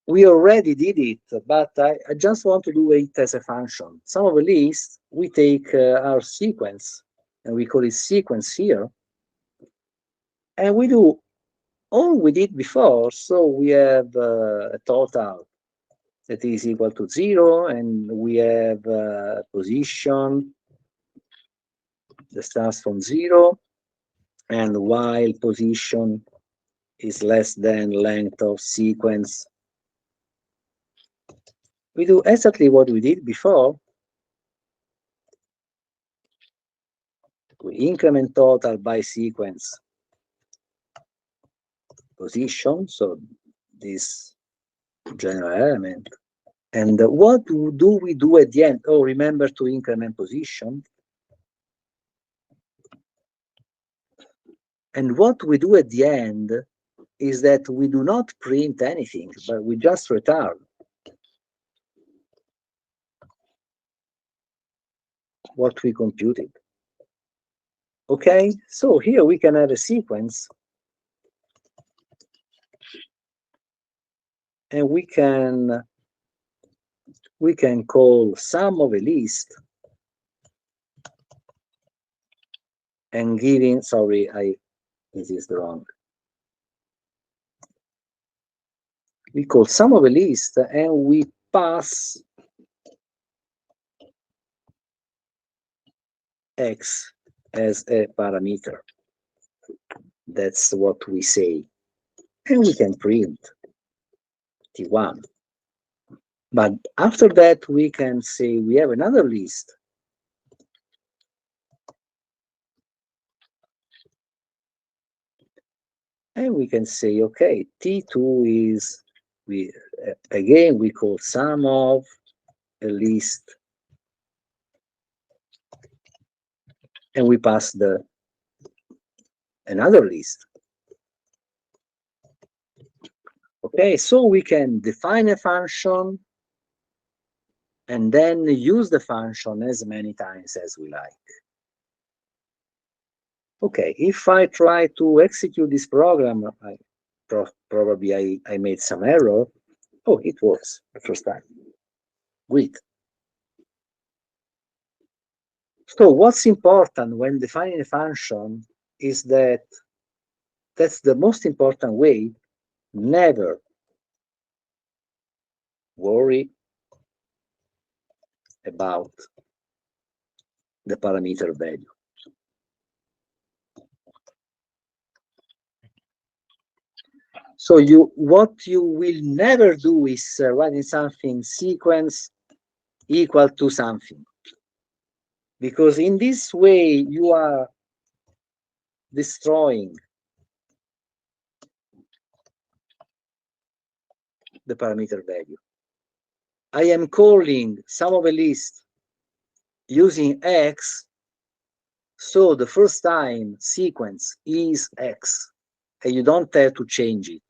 Speaker 1: We already did it, but I just want to do it as a function. Sum of a list, we take our sequence, and we call it sequence here, and we do all we did before. So we have a total that is equal to 0, and we have a position that starts from 0, and while position is less than length of sequence, we do exactly what we did before. We increment total by sequence position, so this general element. And what do we do at the end? Oh, remember to increment position. And what we do at the end is that we do not print anything, but we just return what we computed. Okay, so here we can have a sequence, and we can call sum of a list, and giving, sorry, this is the wrong. We call sum of a list, and we pass x as a parameter. That's what we say. And we can print T1. But after that, we can say we have another list. And we can say, okay, T2 is, again, we call sum of a list. And we pass another list. Okay, so we can define a function and then use the function as many times as we like. Okay, if I try to execute this program, probably I made some error. Oh, it works the first time. Great. So what's important when defining a function is that that's the most important way. Never worry about the parameter value. So what you will never do is writing something sequence equal to something, because in this way you are destroying the parameter value. I am calling sum of a list using x, so the first time sequence is x, and you don't have to change it.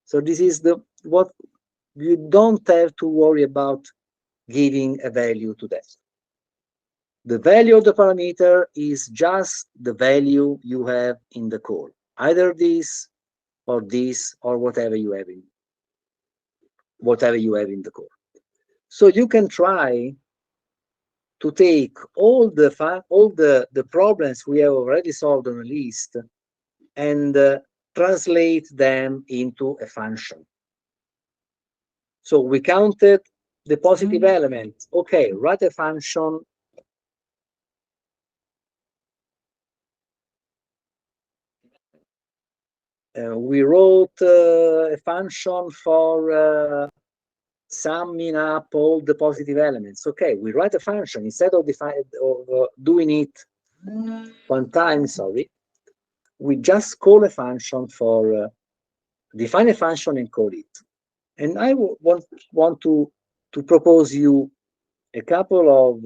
Speaker 1: So this is what you don't have to worry about giving a value to that. The value of the parameter is just the value you have in the call, either this or whatever you have in the call. So you can try to take all the problems we have already solved on a list and translate them into a function. So we counted the positive element. Okay, write a function we wrote a function for summing up all the positive elements. Okay, we write a function instead of doing it one time. Sorry, we just call a function for define a function and call it. And I want to propose you a couple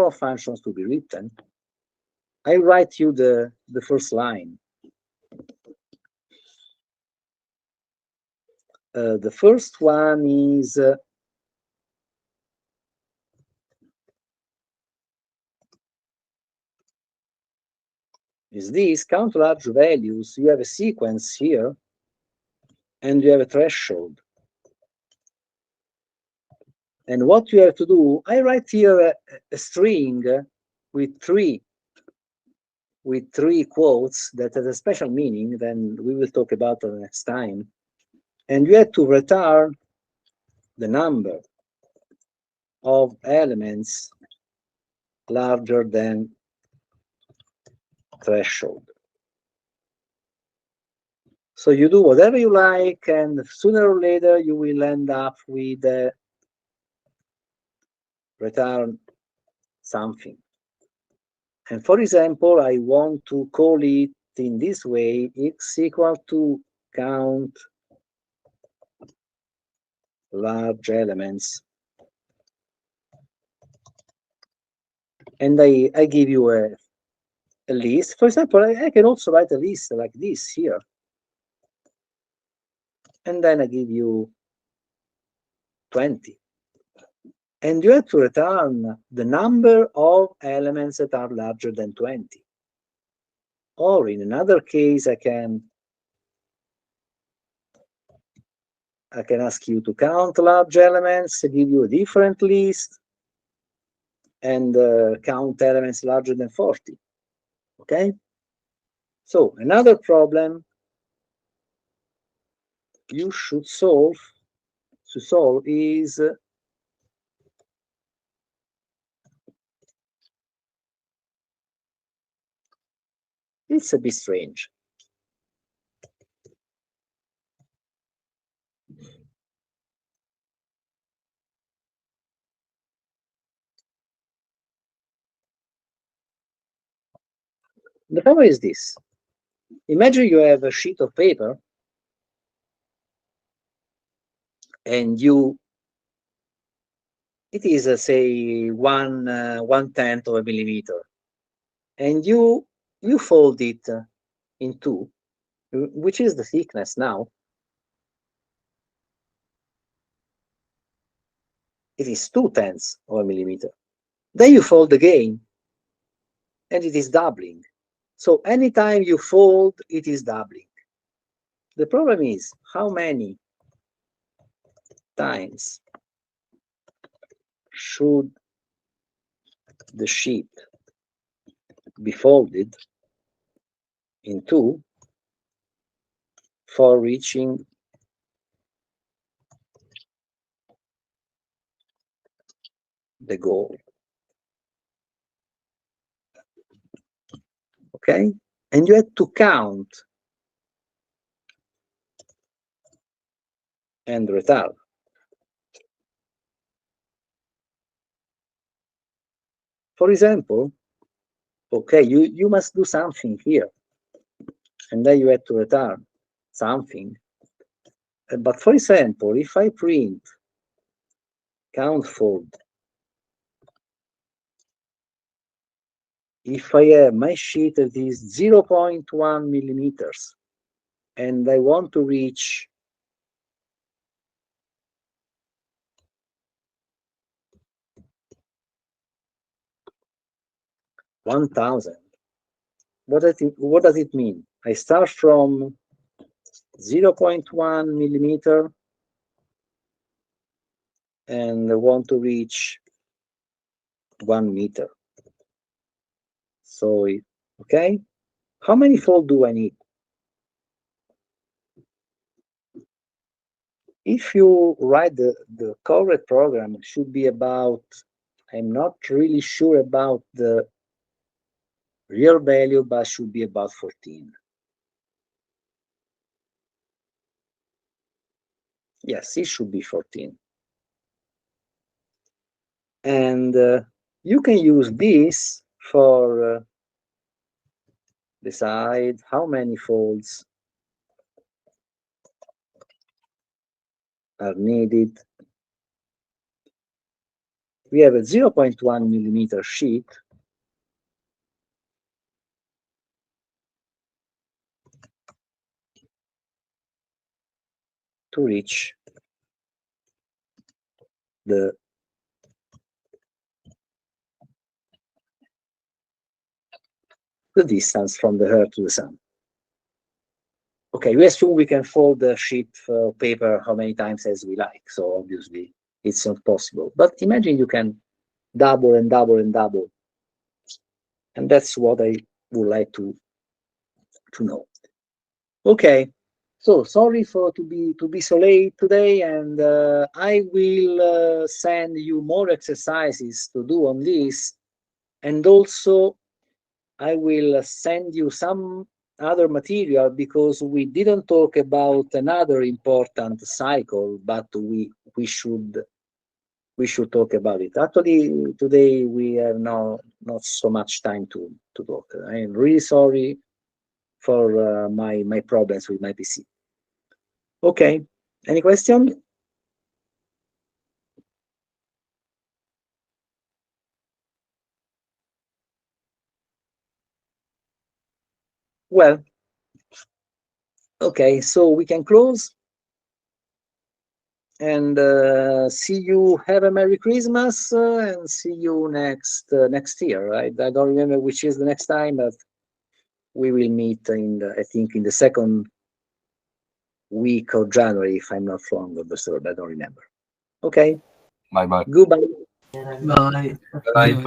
Speaker 1: of functions to be written. I write you the first line. The first one is this: count large values. You have a sequence here, and you have a threshold. And what you have to do, I write here a string with three quotes that has a special meaning. Then we will talk about it next time. And you have to return the number of elements larger than threshold. So you do whatever you like, and sooner or later you will end up with return something. And for example, I want to call it in this way: x equal to count large elements. And I give you a list. For example, I can also write a list like this here. And then I give you 20. And you have to return the number of elements that are larger than 20. Or in another case, I can ask you to count large elements, give you a different list, and count elements larger than 40. Okay? So another problem you should solve is it's a bit strange. The problem is this. Imagine you have a sheet of paper and it is say 1/10 of a millimeter, and you fold it in two, which is the thickness now. It is 2/10 of a millimeter. Then you fold again, and it is doubling. So anytime you fold, it is doubling. The problem is how many times should the sheet be folded in two for reaching the goal. Okay? And you have to count and return. For example, okay, you must do something here, and then you have to return something. But for example, if I print count fold, if I have my sheet that is 0.1 millimeters, and I want to reach 1,000, what does it mean? I start from 0.1 millimeter and I want to reach 1 meter. So, okay, how many fold do I need? If you write the correct program, it should be about, I'm not really sure about the real value, but should be about 14. Yes, it should be 14. And you can use this for decide how many folds are needed. We have a 0.1 millimeter sheet. To reach the distance from the Earth to the Sun. Okay, we assume we can fold the sheet of paper how many times as we like, so obviously it's not possible. But imagine you can double and double and double. And that's what I would like to know. Okay, so sorry to be so late today, and I will send you more exercises to do on this, and also I will send you some other material because we didn't talk about another important cycle, but we should talk about it. Actually, today we have not so much time to talk. I am really sorry for my problems with my PC. Okay, any question? Well, okay, so we can close and see you. Have a Merry Christmas and see you next year. Right? I don't remember which is the next time, but we will meet I think in the second week of January, if I'm not wrong, or the third. I don't remember. Okay.
Speaker 4: Bye bye.
Speaker 1: Goodbye.
Speaker 3: Bye.
Speaker 4: Bye.